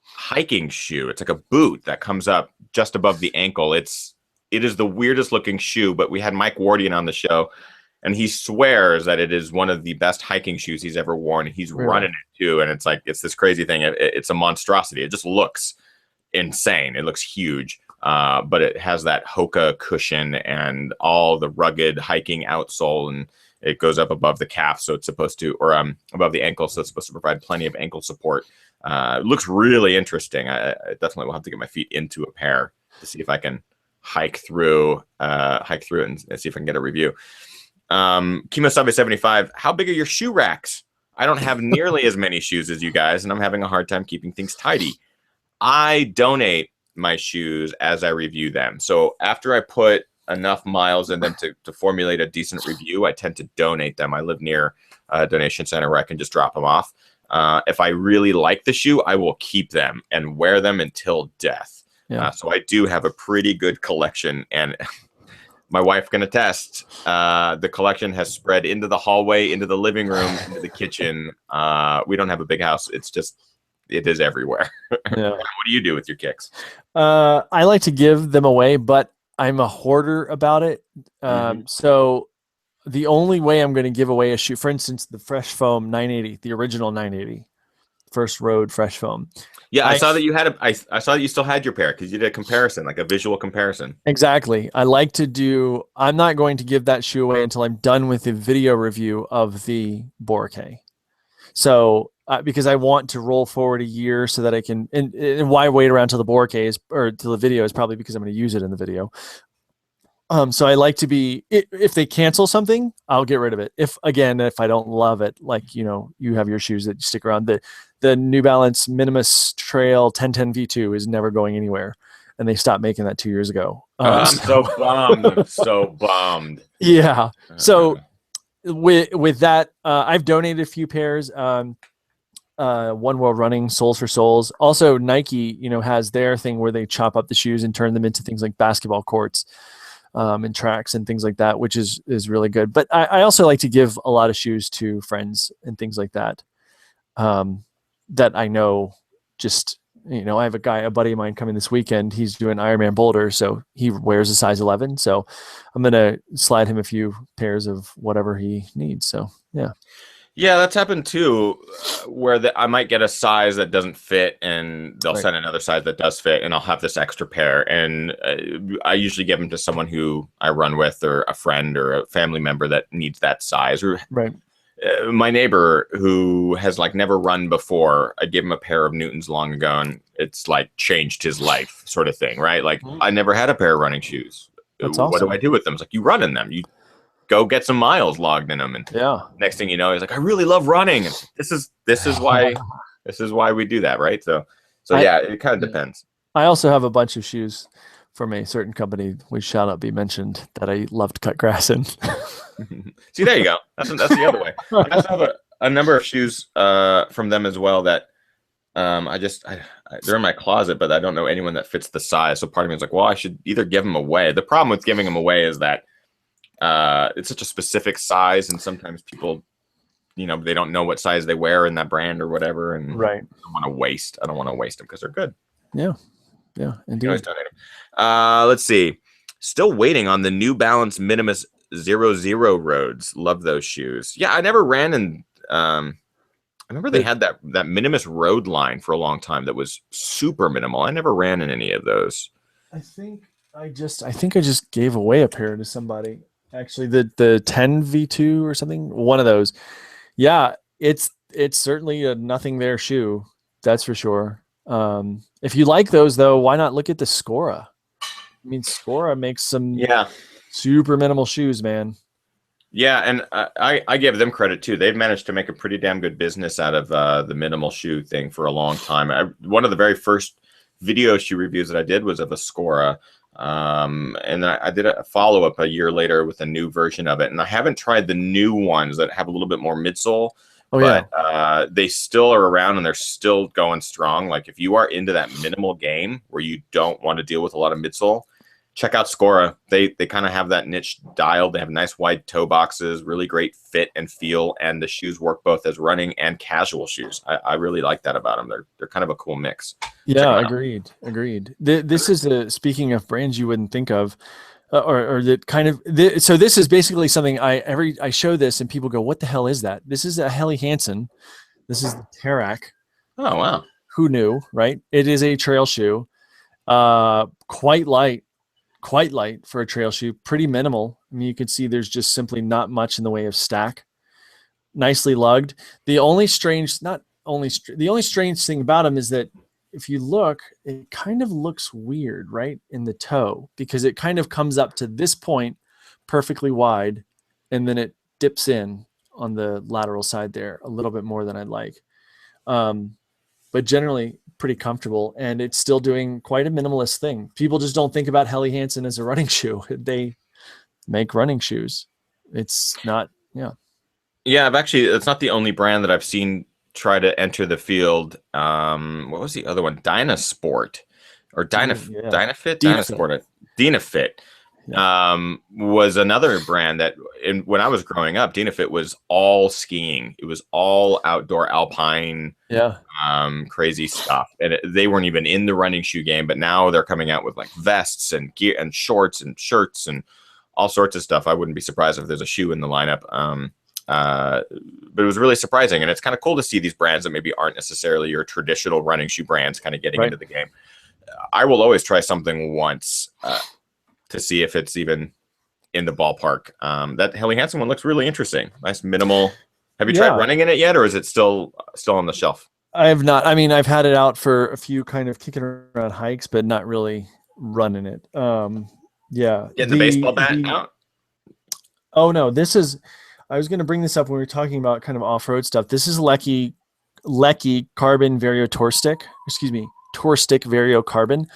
hiking shoe. It's like a boot that comes up just above the ankle. It is the weirdest looking shoe, but we had Mike Wardian on the show and he swears that it is one of the best hiking shoes he's ever worn. He's running it too. And it's like, it's this crazy thing. It's a monstrosity. It just looks insane. It looks huge. But it has that Hoka cushion and all the rugged hiking outsole, and it goes up above the calf. So it's supposed to, or above the ankle. So it's supposed to provide plenty of ankle support. It looks really interesting. I definitely will have to get my feet into a pair to see if I can hike through it and see if I can get a review. Kimosabe 75, how big are your shoe racks? I don't have nearly as many shoes as you guys, and I'm having a hard time keeping things tidy. I donate my shoes as I review them. So after I put enough miles in them to formulate a decent review, I tend to donate them. I live near a donation center where I can just drop them off. If I really like the shoe, I will keep them and wear them until death. Yeah. So I do have a pretty good collection, and my wife can attest. The collection has spread into the hallway, into the living room, into the kitchen. We don't have a big house. It is everywhere. Yeah. What do you do with your kicks? I like to give them away, but I'm a hoarder about it. So the only way I'm going to give away a shoe, for instance, the Fresh Foam 980, the original 980, First Road Fresh Foam. Yeah, I saw that you had I saw that you still had your pair because you did a comparison, like a visual comparison. Exactly. I like to do. I'm not going to give that shoe away until I'm done with the video review of the Boracay. So because I want to roll forward a year so that I can, and why wait around till the Boracay or till the video is probably because I'm going to use it in the video. So I like to be, if they cancel something, I'll get rid of it. If I don't love it, like, you know, you have your shoes that you stick around. The New Balance Minimus Trail 1010 V2 is never going anywhere. And they stopped making that 2 years ago. I'm so bummed. I'm so bummed. Yeah. So with that, I've donated a few pairs. One World Running, Soles for Souls. Also, Nike, you know, has their thing where they chop up the shoes and turn them into things like basketball courts. And tracks and things like that, which is really good. But I also like to give a lot of shoes to friends and things like that. That I know, just, you know, I have a buddy of mine coming this weekend. He's doing Ironman Boulder, so he wears a size 11. So I'm going to slide him a few pairs of whatever he needs. So, yeah. Yeah, that's happened too, where I might get a size that doesn't fit and they'll send another size that does fit, and I'll have this extra pair. And I usually give them to someone who I run with, or a friend or a family member that needs that size. Or my neighbor who has like never run before, I gave him a pair of Newtons long ago, and it's like changed his life, sort of thing, right? Like I never had a pair of running shoes. That's awesome. What do I do with them? It's like, you run in them. You go get some miles logged in them, and next thing you know, he's like, I really love running. And this is why we do that, right? So yeah, it kind of depends. I also have a bunch of shoes from a certain company, which shall not be mentioned, that I love to cut grass in. See, there you go. That's the other way. I also have a number of shoes from them as well that they're in my closet, but I don't know anyone that fits the size. So part of me is like, well, I should either give them away. The problem with giving them away is that it's such a specific size, and sometimes people, they don't know what size they wear in that brand or whatever, and Right. I don't want to waste them because they're good. Yeah, You can indeed. always donate them. Let's see. Still waiting on the New Balance Minimus 00 roads. Love those shoes. Yeah, I never ran in. I remember they had that Minimus road line for a long time that was super minimal. I never ran in any of those. I think I just gave away a pair to somebody. Actually, the 10 V2 or something, one of those. Yeah, it's certainly a nothing there shoe. That's for sure. If you like those though, why not look at the Scora? I mean, Scora makes some super minimal shoes, man. Yeah, and I give them credit too. They've managed to make a pretty damn good business out of the minimal shoe thing for a long time. One of the very first video shoe reviews that I did was of a Scora, and I did a follow-up a year later with a new version of it. And I haven't tried the new ones that have a little bit more midsole, but they still are around and they're still going strong. Like if you are into that minimal game where you don't want to deal with a lot of midsole, check out Scora. They kind of have that niche dialed. They have nice wide toe boxes, really great fit and feel, and the shoes work both as running and casual shoes. I really like that about them. They're kind of a cool mix. Yeah, agreed. This is speaking of brands you wouldn't think of, or that kind of. So this is basically something I show this and people go, "What the hell is that?" This is a Helly Hansen. This is the Tarak. Oh wow! Who knew, right? It is a trail shoe, quite light for a trail shoe, pretty minimal. I mean, you can see there's just simply not much in the way of stack. Nicely lugged. The only strange thing about them is that if you look, it kind of looks weird, right, in the toe, because it kind of comes up to this point perfectly wide, and then it dips in on the lateral side there a little bit more than I'd like. But generally pretty comfortable, and it's still doing quite a minimalist thing. People just don't think about Helly Hansen as a running shoe. They make running shoes. It's not, Yeah, it's not the only brand that I've seen try to enter the field. What was the other one? Dynasport or Dynafit? Dynasport. Dynafit. Was another brand that when I was growing up, Dynafit was all skiing. It was all outdoor alpine, crazy stuff. And they weren't even in the running shoe game, but now they're coming out with like vests and gear and shorts and shirts and all sorts of stuff. I wouldn't be surprised if there's a shoe in the lineup. But it was really surprising, and it's kind of cool to see these brands that maybe aren't necessarily your traditional running shoe brands kind of getting into the game. I will always try something once to see if it's even in the ballpark. That Helly Hansen one looks really interesting. Nice minimal. Have you tried running in it yet, or is it still on the shelf? I have not. I mean, I've had it out for a few kind of kicking around hikes, but not really running it. Getting the baseball bat out? Oh no, I was going to bring this up when we were talking about kind of off-road stuff. This is Lecky Carbon Vario Tour Stick. Tour Stick Vario Carbon.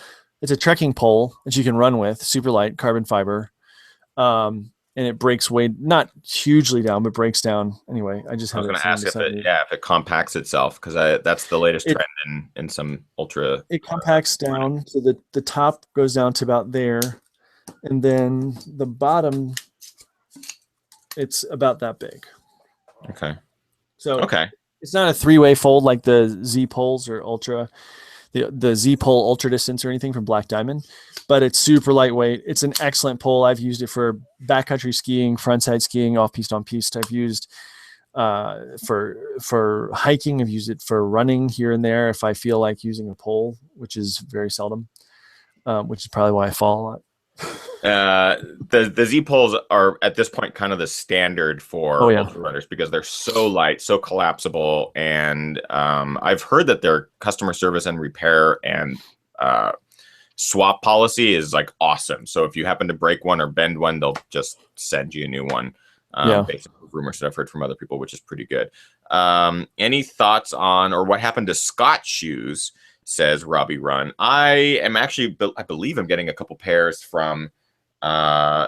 It's a trekking pole that you can run with, super light carbon fiber. And it breaks way, not hugely down, but breaks down. Anyway, I was going to ask if it compacts itself, because that's the latest trend in some ultra. It compacts down, so the top goes down to about there, and then the bottom, it's about that big. Okay. So it's not a three-way fold like the Z poles or Ultra, the Z pole Ultra Distance or anything from Black Diamond, but it's super lightweight. It's an excellent pole. I've used it for backcountry skiing, frontside skiing, off-piste, on-piste. I've used for hiking. I've used it for running here and there if I feel like using a pole, which is very seldom, which is probably why I fall a lot. The Z poles are at this point kind of the standard for ultra runners because they're so light, so collapsible, and I've heard that their customer service and repair and swap policy is like awesome. So if you happen to break one or bend one, they'll just send you a new one. Based on rumors that I've heard from other people, which is pretty good. Any thoughts on or what happened to Scott shoes? says Robbie Run. I am actually, I believe I'm getting a couple pairs from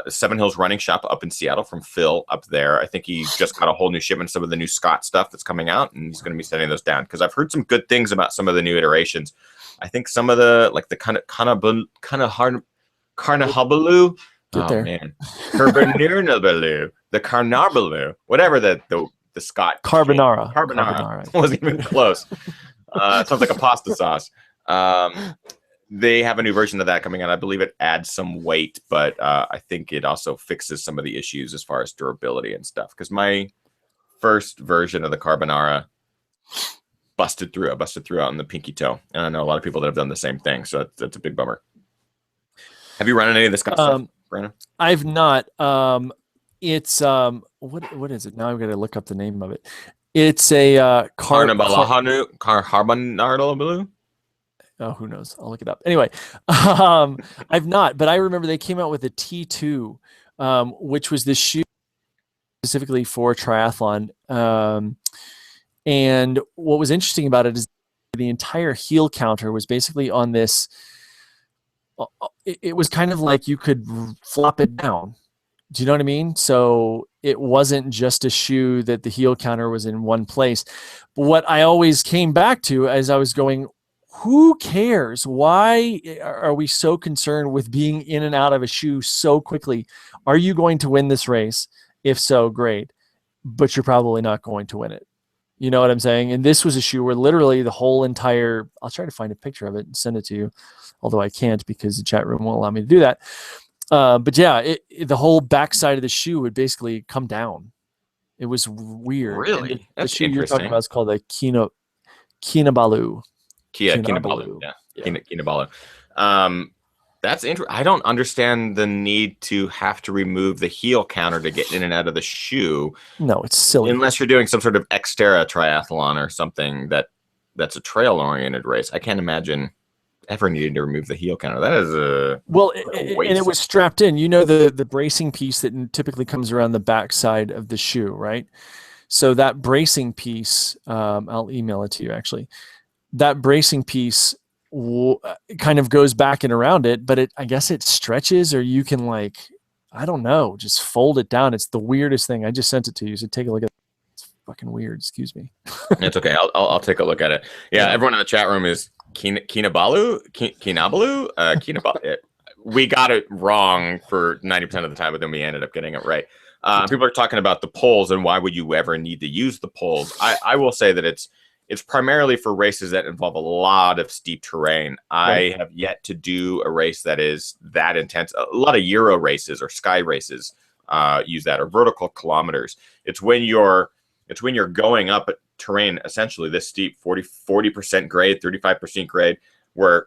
Seven Hills Running Shop up in Seattle from Phil up there. I think he just got a whole new shipment of some of the new Scott stuff that's coming out, and he's going to be sending those down because I've heard some good things about some of the new iterations. I think some of the like the kind of hard Carnahabaloo. Get there. Man, Carbonarbaloo, the Carnarbaloo, whatever the Scott Carbonara wasn't even close. It sounds like a pasta sauce. They have a new version of that coming out. I believe it adds some weight, but I think it also fixes some of the issues as far as durability and stuff. Because my first version of the Carbonara busted through. I busted through out in the pinky toe. And I know a lot of people that have done the same thing. So that's a big bummer. Have you run any of this kind of stuff, Brandon? I've not. It's what is it? Now I've got to look up the name of it. It's a Carbonarbaloo. Oh, who knows? I'll look it up. Anyway, I've not, but I remember they came out with a T2, which was this shoe specifically for triathlon. And what was interesting about it is the entire heel counter was basically on this. It was kind of like you could flop it down. Do you know what I mean? So it wasn't just a shoe that the heel counter was in one place. But what I always came back to as I was going, who cares? Why are we so concerned with being in and out of a shoe so quickly? Are you going to win this race? If so, great. But you're probably not going to win it. You know what I'm saying? And this was a shoe where literally the whole entire, I'll try to find a picture of it and send it to you, although I can't because the chat room won't allow me to do that. But yeah, the whole backside of the shoe would basically come down. It was weird. Really? The shoe you're talking about is called a Kinabalu. Kinabalu. Yeah. Kinabalu. That's interesting. I don't understand the need to have to remove the heel counter to get in and out of the shoe. No, it's silly. Unless you're doing some sort of Xterra triathlon or something that's a trail-oriented race. I can't imagine ever needing to remove the heel counter. That is a and it was strapped in. You know the bracing piece that typically comes around the backside of the shoe, right? So that bracing piece, I'll email it to you actually. That bracing piece kind of goes back and around it, but I guess it stretches, or you can I don't know, just fold it down. It's the weirdest thing. I just sent it to you, so take a look at it. It's fucking weird. Excuse me. It's okay. I'll take a look at it. Yeah, everyone in the chat room is Kinabalu. We got it wrong for 90% of the time, but then we ended up getting it right. People are talking about the poles and why would you ever need to use the poles. I will say that it's primarily for races that involve a lot of steep terrain. I have yet to do a race that is that intense. A lot of Euro races or sky races use that, or vertical kilometers. It's when you're going up at terrain, essentially this steep, 40% grade, 35% grade, where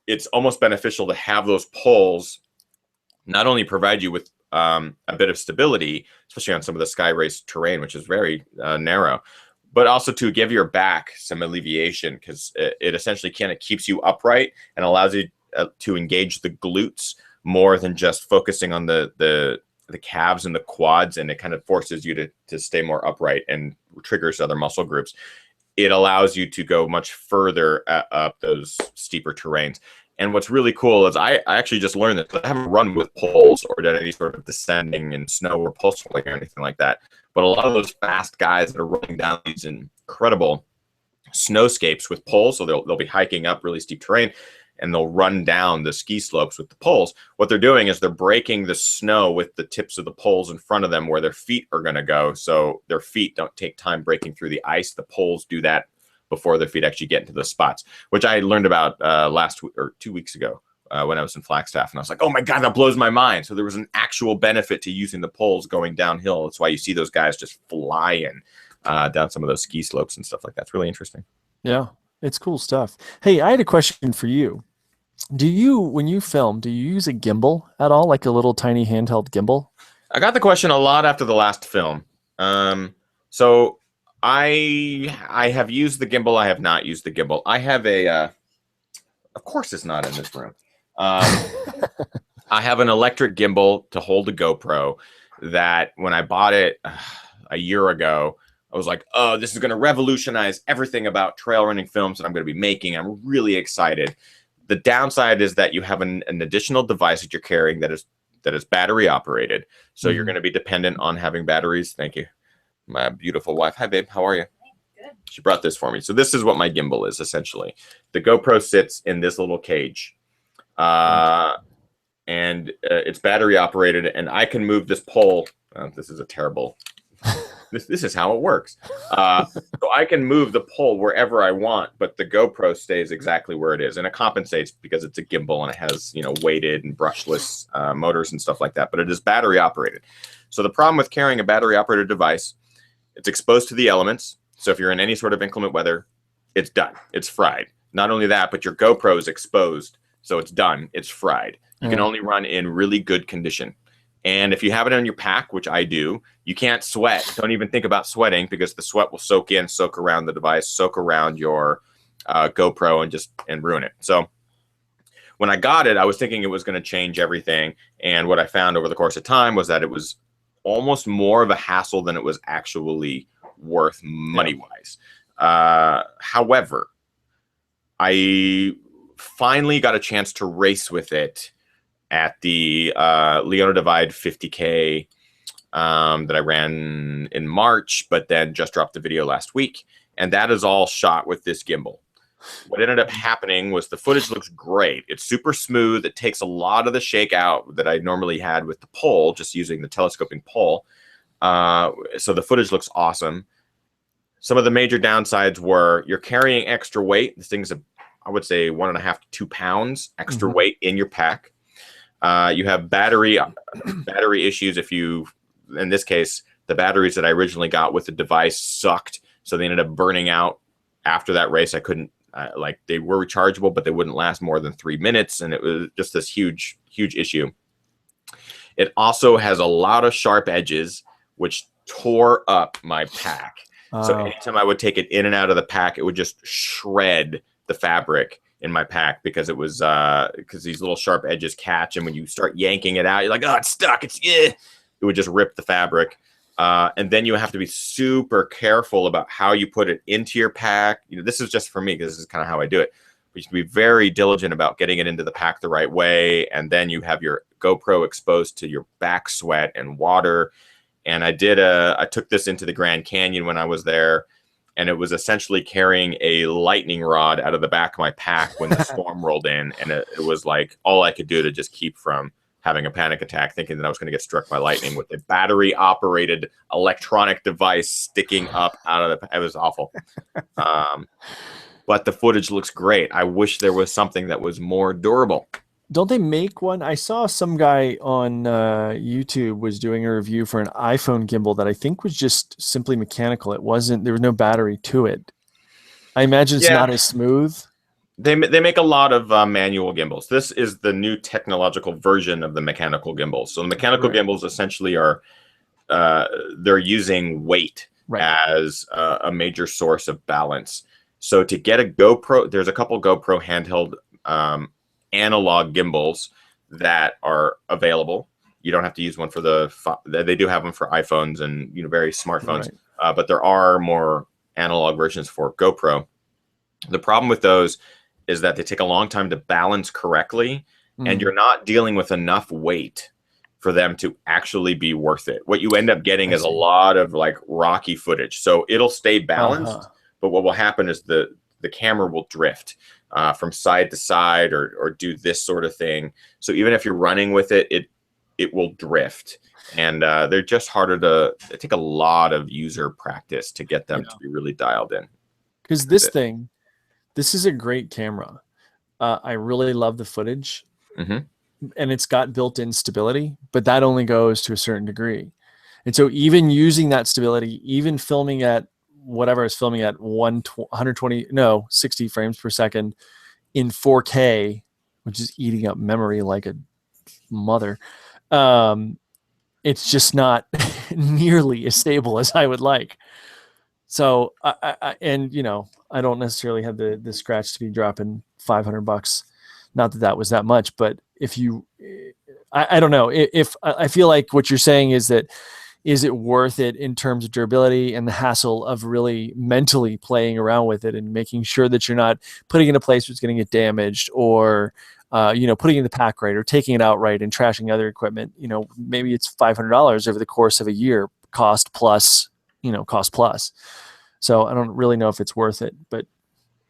it's almost beneficial to have those poles not only provide you with a bit of stability, especially on some of the sky race terrain, which is very narrow, but also to give your back some alleviation, because it essentially kind of keeps you upright and allows you to engage the glutes more than just focusing on the calves and the quads, and it kind of forces you to stay more upright and triggers other muscle groups. It allows you to go much further up those steeper terrains. And what's really cool is I actually just learned this. I haven't run with poles or done any sort of descending in snow or pulse rolling or anything like that. But a lot of those fast guys that are running down these incredible snowscapes with poles, so they'll be hiking up really steep terrain, and they'll run down the ski slopes with the poles. What they're doing is they're breaking the snow with the tips of the poles in front of them where their feet are going to go, so their feet don't take time breaking through the ice. The poles do that before their feet actually get into the spots, which I learned about last week or 2 weeks ago when I was in Flagstaff, and I was like, oh my God, that blows my mind. So there was an actual benefit to using the poles going downhill. That's why you see those guys just flying down some of those ski slopes and stuff like that. It's really interesting. Yeah, it's cool stuff. Hey, I had a question for you. When you film, do you use a gimbal at all, like a little tiny handheld gimbal? I got the question a lot after the last film. So I have used the gimbal. I have not used the gimbal. I have of course it's not in this room. I have an electric gimbal to hold a GoPro that when I bought it a year ago I was like, oh, this is going to revolutionize everything about trail running films that I'm going to be making. I'm really excited. The downside is that you have an additional device that you're carrying that is battery operated. So you're going to be dependent on having batteries. Thank you. My beautiful wife. Hi, babe. How are you? Good. She brought this for me. So this is what my gimbal is, essentially. The GoPro sits in this little cage. And it's battery operated, and I can move this pole. This is a terrible... This is how it works. So I can move the pole wherever I want, but the GoPro stays exactly where it is, and it compensates because it's a gimbal and it has, you know, weighted and brushless motors and stuff like that. But it is battery operated. So the problem with carrying a battery operated device, it's exposed to the elements. So if you're in any sort of inclement weather, it's done. It's fried. Not only that, but your GoPro is exposed, so it's done. It's fried. You can only run in really good condition. And if you have it on your pack, which I do, you can't sweat. Don't even think about sweating because the sweat will soak around the device, soak around your GoPro and ruin it. So when I got it, I was thinking it was going to change everything. And what I found over the course of time was that it was almost more of a hassle than it was actually worth money-wise. However, I finally got a chance to race with it at the Leona Divide 50K that I ran in March, but then just dropped the video last week. And that is all shot with this gimbal. What ended up happening was the footage looks great. It's super smooth. It takes a lot of the shake out that I normally had with the pole, just using the telescoping pole. So the footage looks awesome. Some of the major downsides were you're carrying extra weight. This thing's, I would say, 1.5 to 2 pounds extra weight in your pack. You have battery issues. If you, in this case, the batteries that I originally got with the device sucked, so they ended up burning out after that race. I couldn't, like, they were rechargeable, but they wouldn't last more than 3 minutes, and it was just this huge issue. It also has a lot of sharp edges, which tore up my pack. So anytime I would take it in and out of the pack, it would just shred the fabric in my pack because it was because these little sharp edges catch, and when you start yanking it out, you're like, oh, it's stuck. It would just rip the fabric. And then you have to be super careful about how you put it into your pack. You know, this is just for me because this is kind of how I do it. But you have to be very diligent about getting it into the pack the right way. And then you have your GoPro exposed to your back sweat and water. And I took this into the Grand Canyon when I was there. And it was essentially carrying a lightning rod out of the back of my pack when the storm rolled in. And it was like all I could do to just keep from having a panic attack, thinking that I was going to get struck by lightning with a battery-operated electronic device sticking up out of the... It was awful. But the footage looks great. I wish there was something that was more durable. Don't they make one? I saw some guy on YouTube was doing a review for an iPhone gimbal that I think was just simply mechanical. There was no battery to it. I imagine it's not as smooth. They make a lot of manual gimbals. This is the new technological version of the mechanical gimbals. So the mechanical gimbals essentially are they're using weight as a major source of balance. So to get a GoPro, there's a couple GoPro handheld analog gimbals that are available. You don't have to use one for they do have them for iPhones and various smartphones, but there are more analog versions for GoPro. The problem with those is that they take a long time to balance correctly, and you're not dealing with enough weight for them to actually be worth it. What you end up getting is a lot of like rocky footage. So it'll stay balanced, but what will happen is the camera will drift from side to side or do this sort of thing. So even if you're running with it, it will drift. And they're just harder they take a lot of user practice to get them to be really dialed in. Because this is a great camera. I really love the footage, and it's got built-in stability, but that only goes to a certain degree. And so even using that stability, even filming at whatever is filming at 60 frames per second in 4K, which is eating up memory like a mother, it's just not nearly as stable as I would like. So, I don't necessarily have the scratch to be dropping $500. Not that was that much, but if you, I don't know, if I feel like what you're saying is that is it worth it in terms of durability and the hassle of really mentally playing around with it and making sure that you're not putting it in a place where it's going to get damaged, or putting it in the pack right, or taking it out right and trashing other equipment. Maybe it's $500 over the course of a year, cost plus. So I don't really know if it's worth it, but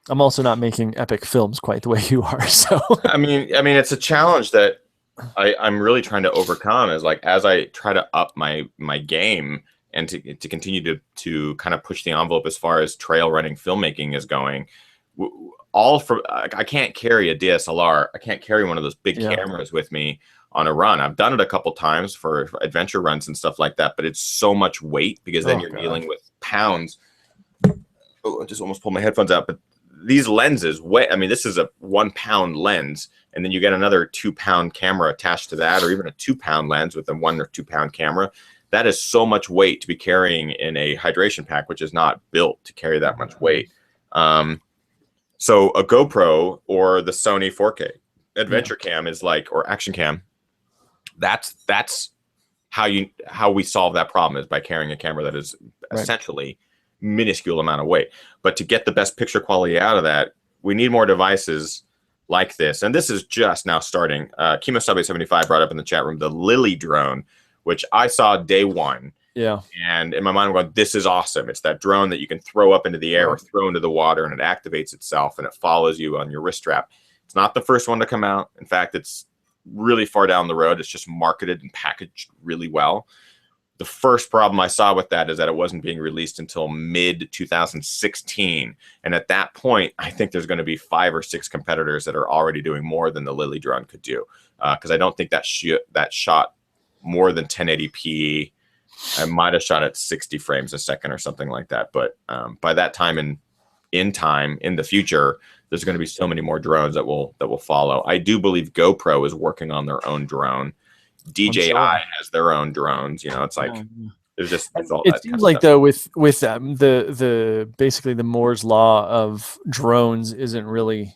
I'm also not making epic films quite the way you are. So I mean, it's a challenge that I'm really trying to overcome, is like, as I try to up my game and to continue to kind of push the envelope as far as trail running filmmaking is going. I can't carry a DSLR. I can't carry one of those big cameras with me on a run. I've done it a couple times for adventure runs and stuff like that, but it's so much weight, because then you're dealing with pounds. Oh, I just almost pulled my headphones out. But these lenses weigh, I mean, this is a 1 pound lens, and then you get another 2 pound camera attached to that, or even a 2 pound lens with a 1 or 2 pound camera. That is so much weight to be carrying in a hydration pack, which is not built to carry that much weight. So a GoPro or the Sony 4K adventure cam is like, or action cam. That's how we solve that problem, is by carrying a camera that is essentially minuscule amount of weight. But to get the best picture quality out of that, we need more devices like this. And this is just now starting. Kimo75 brought up in the chat room the Lily drone, which I saw day one. Yeah. And in my mind, I'm going, this is awesome. It's that drone that you can throw up into the air or throw into the water, and it activates itself and it follows you on your wrist strap. It's not the first one to come out. In fact, it's really far down the road. It's just marketed and packaged really well. The first problem I saw with that is that it wasn't being released until mid 2016. And at that point, I think there's going to be 5 or 6 competitors that are already doing more than the Lily drone could do. Because I don't think that shot more than 1080p. I might have shot at 60 frames a second or something like that. But by that time in the future, there's going to be so many more drones that will follow. I do believe GoPro is working on their own drone. DJI has their own drones. It's like there's just all it that seems kind of like stuff. though with the basically the Moore's law of drones isn't really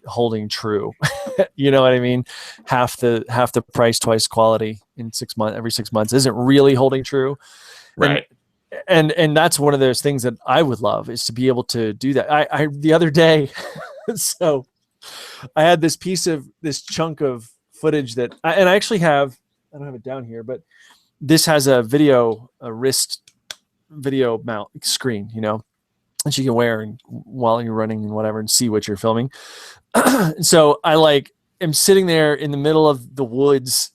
holding true. You know what I mean? Half the price, twice quality in 6 months, every 6 months isn't really holding true. Right. And that's one of those things that I would love, is to be able to do that. I the other day, so I had this chunk of footage that I actually have. I don't have it down here, but this has a wrist video mount screen, that you can wear and while you're running and whatever, and see what you're filming. So I am sitting there in the middle of the woods,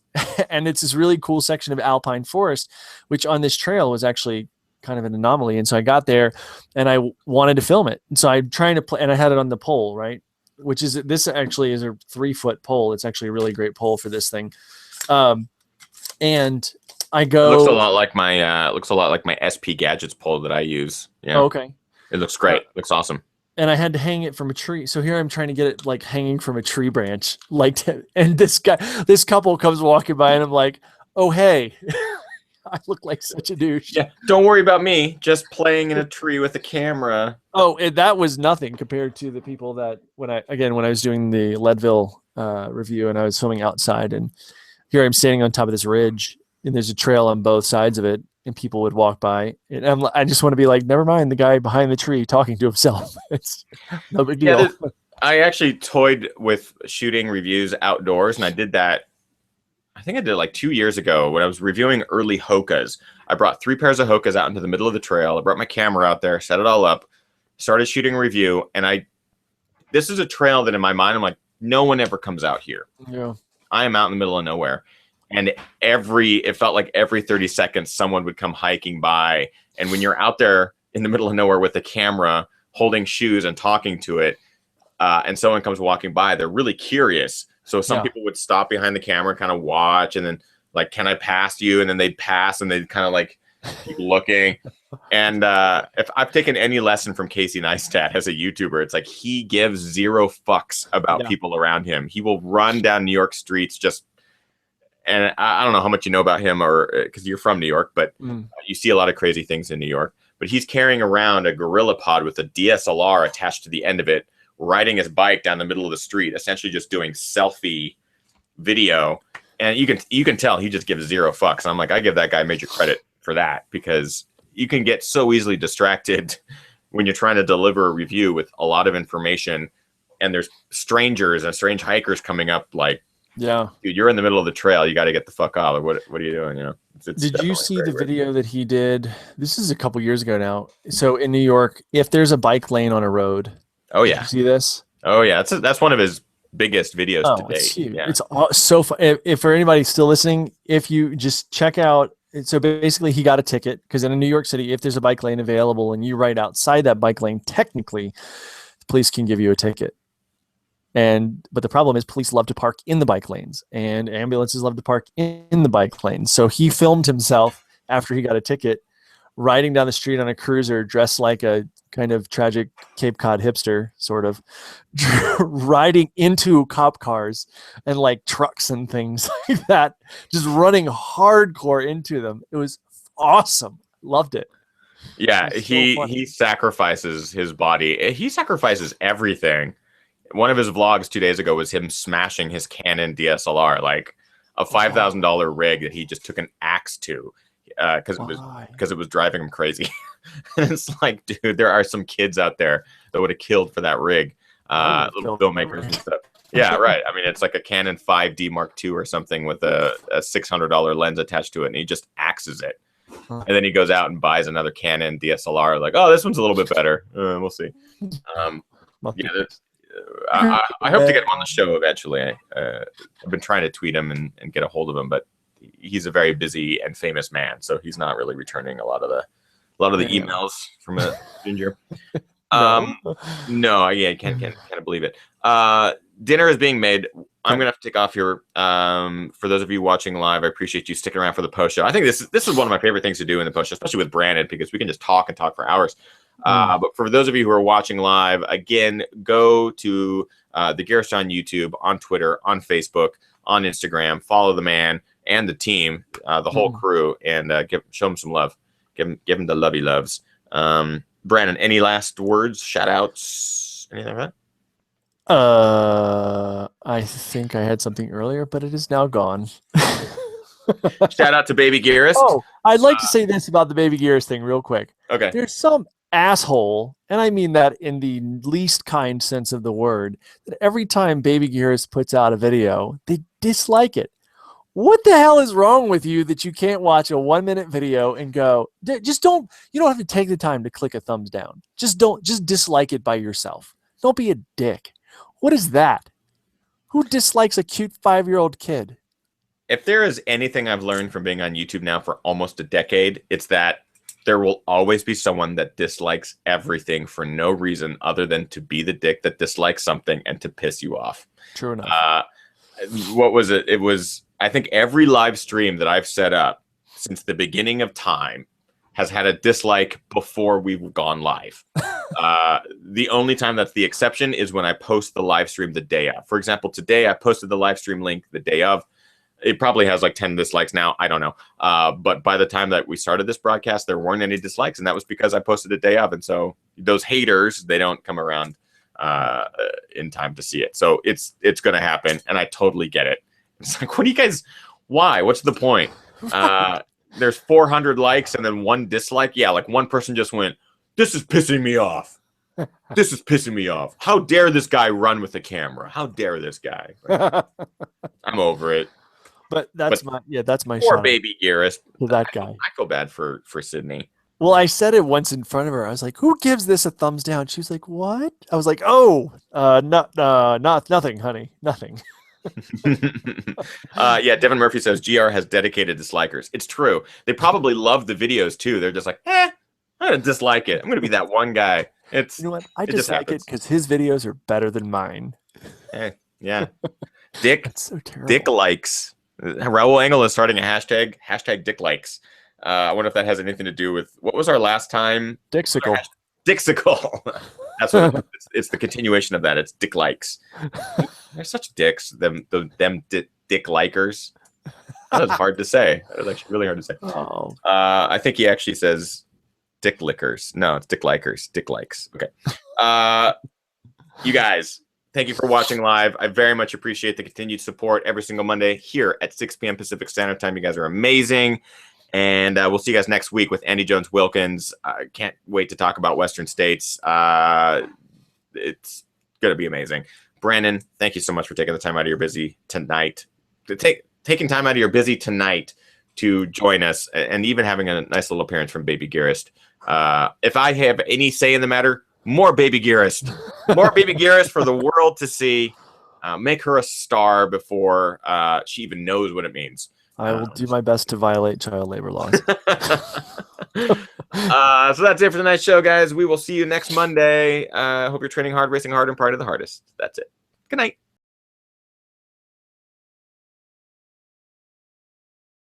and it's this really cool section of alpine forest, which on this trail was actually kind of an anomaly. And so I got there and I wanted to film it. And so I'm trying to play, and I had it on the pole, right? This actually is a 3-foot pole. It's actually a really great pole for this thing. And I go. It looks a lot like my SP Gadgets pole that I use. Yeah. Oh, okay. It looks great. Looks awesome. And I had to hang it from a tree. So here I'm trying to get it hanging from a tree branch, and this couple comes walking by, and I'm like, oh, hey, I look like such a douche. Yeah. Don't worry about me. Just playing in a tree with a camera. Oh, that was nothing compared to the people that when I was doing the Leadville review, and I was filming outside, and here I'm standing on top of this ridge, and there's a trail on both sides of it, and people would walk by, and I just want to be like, never mind the guy behind the tree talking to himself. It's no big deal. Yeah, I actually toyed with shooting reviews outdoors, and I did that. I think I did it 2 years ago when I was reviewing early Hokas. I brought 3 pairs of Hokas out into the middle of the trail. I brought my camera out there, set it all up, started shooting a review, and this is a trail that in my mind I'm like, no one ever comes out here. Yeah. I am out in the middle of nowhere. And it felt like every 30 seconds someone would come hiking by. And when you're out there in the middle of nowhere with a camera, holding shoes and talking to it, and someone comes walking by, they're really curious. So some people would stop behind the camera, kind of watch, and then can I pass you? And then they'd pass, and they'd kind of keep looking. And if I've taken any lesson from Casey Neistat as a YouTuber, it's he gives 0 fucks about people around him. He will run down New York streets and I don't know how much you know about him, or because you're from New York, but you see a lot of crazy things in New York. But he's carrying around a Gorilla Pod with a DSLR attached to the end of it, riding his bike down the middle of the street, essentially just doing selfie video. And you can tell he just gives 0 fucks. I'm like, I give that guy major credit for that, because you can get so easily distracted when you're trying to deliver a review with a lot of information, and there's strangers and strange hikers coming up. Like, Yeah. dude, you're in the middle of the trail. You got to get the fuck out. What are you doing? You know. It's Did you definitely see very the weird. video that he did? This is a couple years ago now. So in New York, if there's a bike lane on a road, Oh did yeah. you see this? Oh yeah. That's one of his biggest videos Oh, to it's date. huge. Yeah. It's so fun. If for anybody still listening, if you just check out, so basically he got a ticket because in New York City, if there's a bike lane available and you ride outside that bike lane, technically, the police can give you a ticket. But the problem is police love to park in the bike lanes and ambulances love to park in the bike lanes. So he filmed himself after he got a ticket riding down the street on a cruiser dressed like a kind of tragic Cape Cod hipster, sort of riding into cop cars and like trucks and things like that, just running hardcore into them. It was awesome. Loved it. Yeah, It was so funny. he sacrifices his body. He sacrifices everything. One of his vlogs 2 days ago was him smashing his Canon DSLR, like a $5,000 rig that he just took an axe to, because it was driving him crazy. And it's like, dude, there are some kids out there that would have killed for that rig. Little filmmakers and stuff. Yeah, right. I mean, it's like a Canon 5D Mark II or something with a $600 lens attached to it, and he just axes it. And then he goes out and buys another Canon DSLR. Like, oh, this one's a little bit better. We'll see. Yeah, I hope to get him on the show eventually. I've been trying to tweet him and get a hold of him, but he's a very busy and famous man, so he's not really returning a lot of the emails from a Ginger. No, yeah, I can't believe it. Dinner is being made. I'm gonna have to take off here. For those of you watching live, I appreciate you sticking around for the post show. I think this is one of my favorite things to do in the post show, especially with Brandon, because we can just talk for hours. But for those of you who are watching live, again, go to the Gearist on YouTube, on Twitter, on Facebook, on Instagram. Follow the man and the team, the whole crew, and show them some love. Give them the lovey loves. Brandon, any last words, shout outs, anything like that? I think I had something earlier, but it is now gone. Shout out to Baby Gearist. Oh, I'd like to say this about the Baby Gearist thing real quick. Okay. There's some asshole, and I mean that in the least kind sense of the word, that every time Baby Gearist puts out a video, they dislike it. What the hell is wrong with you that you can't watch a 1-minute video and go, you don't have to take the time to click a thumbs down. Just dislike it by yourself. Don't be a dick. What is that? Who dislikes a cute 5-year-old kid? If there is anything I've learned from being on YouTube now for almost a decade, it's that there will always be someone that dislikes everything for no reason other than to be the dick that dislikes something and to piss you off. True enough. What was it? It was, I think, every live stream that I've set up since the beginning of time has had a dislike before we've gone live. The only time that's the exception is when I post the live stream the day of. For example, today I posted the live stream link the day of. It probably has like 10 dislikes now. I don't know. But by the time that we started this broadcast, there weren't any dislikes. And that was because I posted it day of. And so those haters, they don't come around in time to see it. So it's going to happen. And I totally get it. It's like, what do you guys, why? What's the point? There's 400 likes and then one dislike. Yeah, like one person just went, this is pissing me off. This is pissing me off. How dare this guy run with the camera? How dare this guy? Like, I'm over it. But that's my poor shot Baby Gearist. to that guy. I feel bad for Sydney. Well, I said it once in front of her. I was like, "Who gives this a thumbs down?" She was like, "What?" I was like, nothing, honey, nothing." Yeah, Devin Murphy says GR has dedicated dislikers. It's true. They probably love the videos too. They're just like, I'm gonna dislike it. I'm gonna be that one guy. You know what? I dislike it because his videos are better than mine. Yeah. Dick. That's so terrible. Dick likes. Raul Engel is starting a hashtag Dick likes. I wonder if that has anything to do with what was our last time? Dixicle. Dixicle. That's what it's the continuation of that. It's Dick likes. They're such dicks. Them dick likers. That was hard to say. That was actually really hard to say. Oh. I think he actually says dick lickers. No, it's dick likers. Dick likes. Okay. You guys, thank you for watching live. I very much appreciate the continued support every single Monday here at 6 p.m. Pacific Standard Time. You guys are amazing. And we'll see you guys next week with Andy Jones Wilkins. I can't wait to talk about Western States. It's going to be amazing. Brandon, thank you so much for taking the time out of your busy tonight. Taking time out of your busy tonight to join us, and even having a nice little appearance from Baby Gearist. If I have any say in the matter, more Baby Gearist. More Baby Gearist for the world to see. Make her a star before she even knows what it means. I will do my best to violate child labor laws. So that's it for tonight's show, guys. We will see you next Monday. Hope you're training hard, racing hard, and pride of the hardest. That's it. Good night.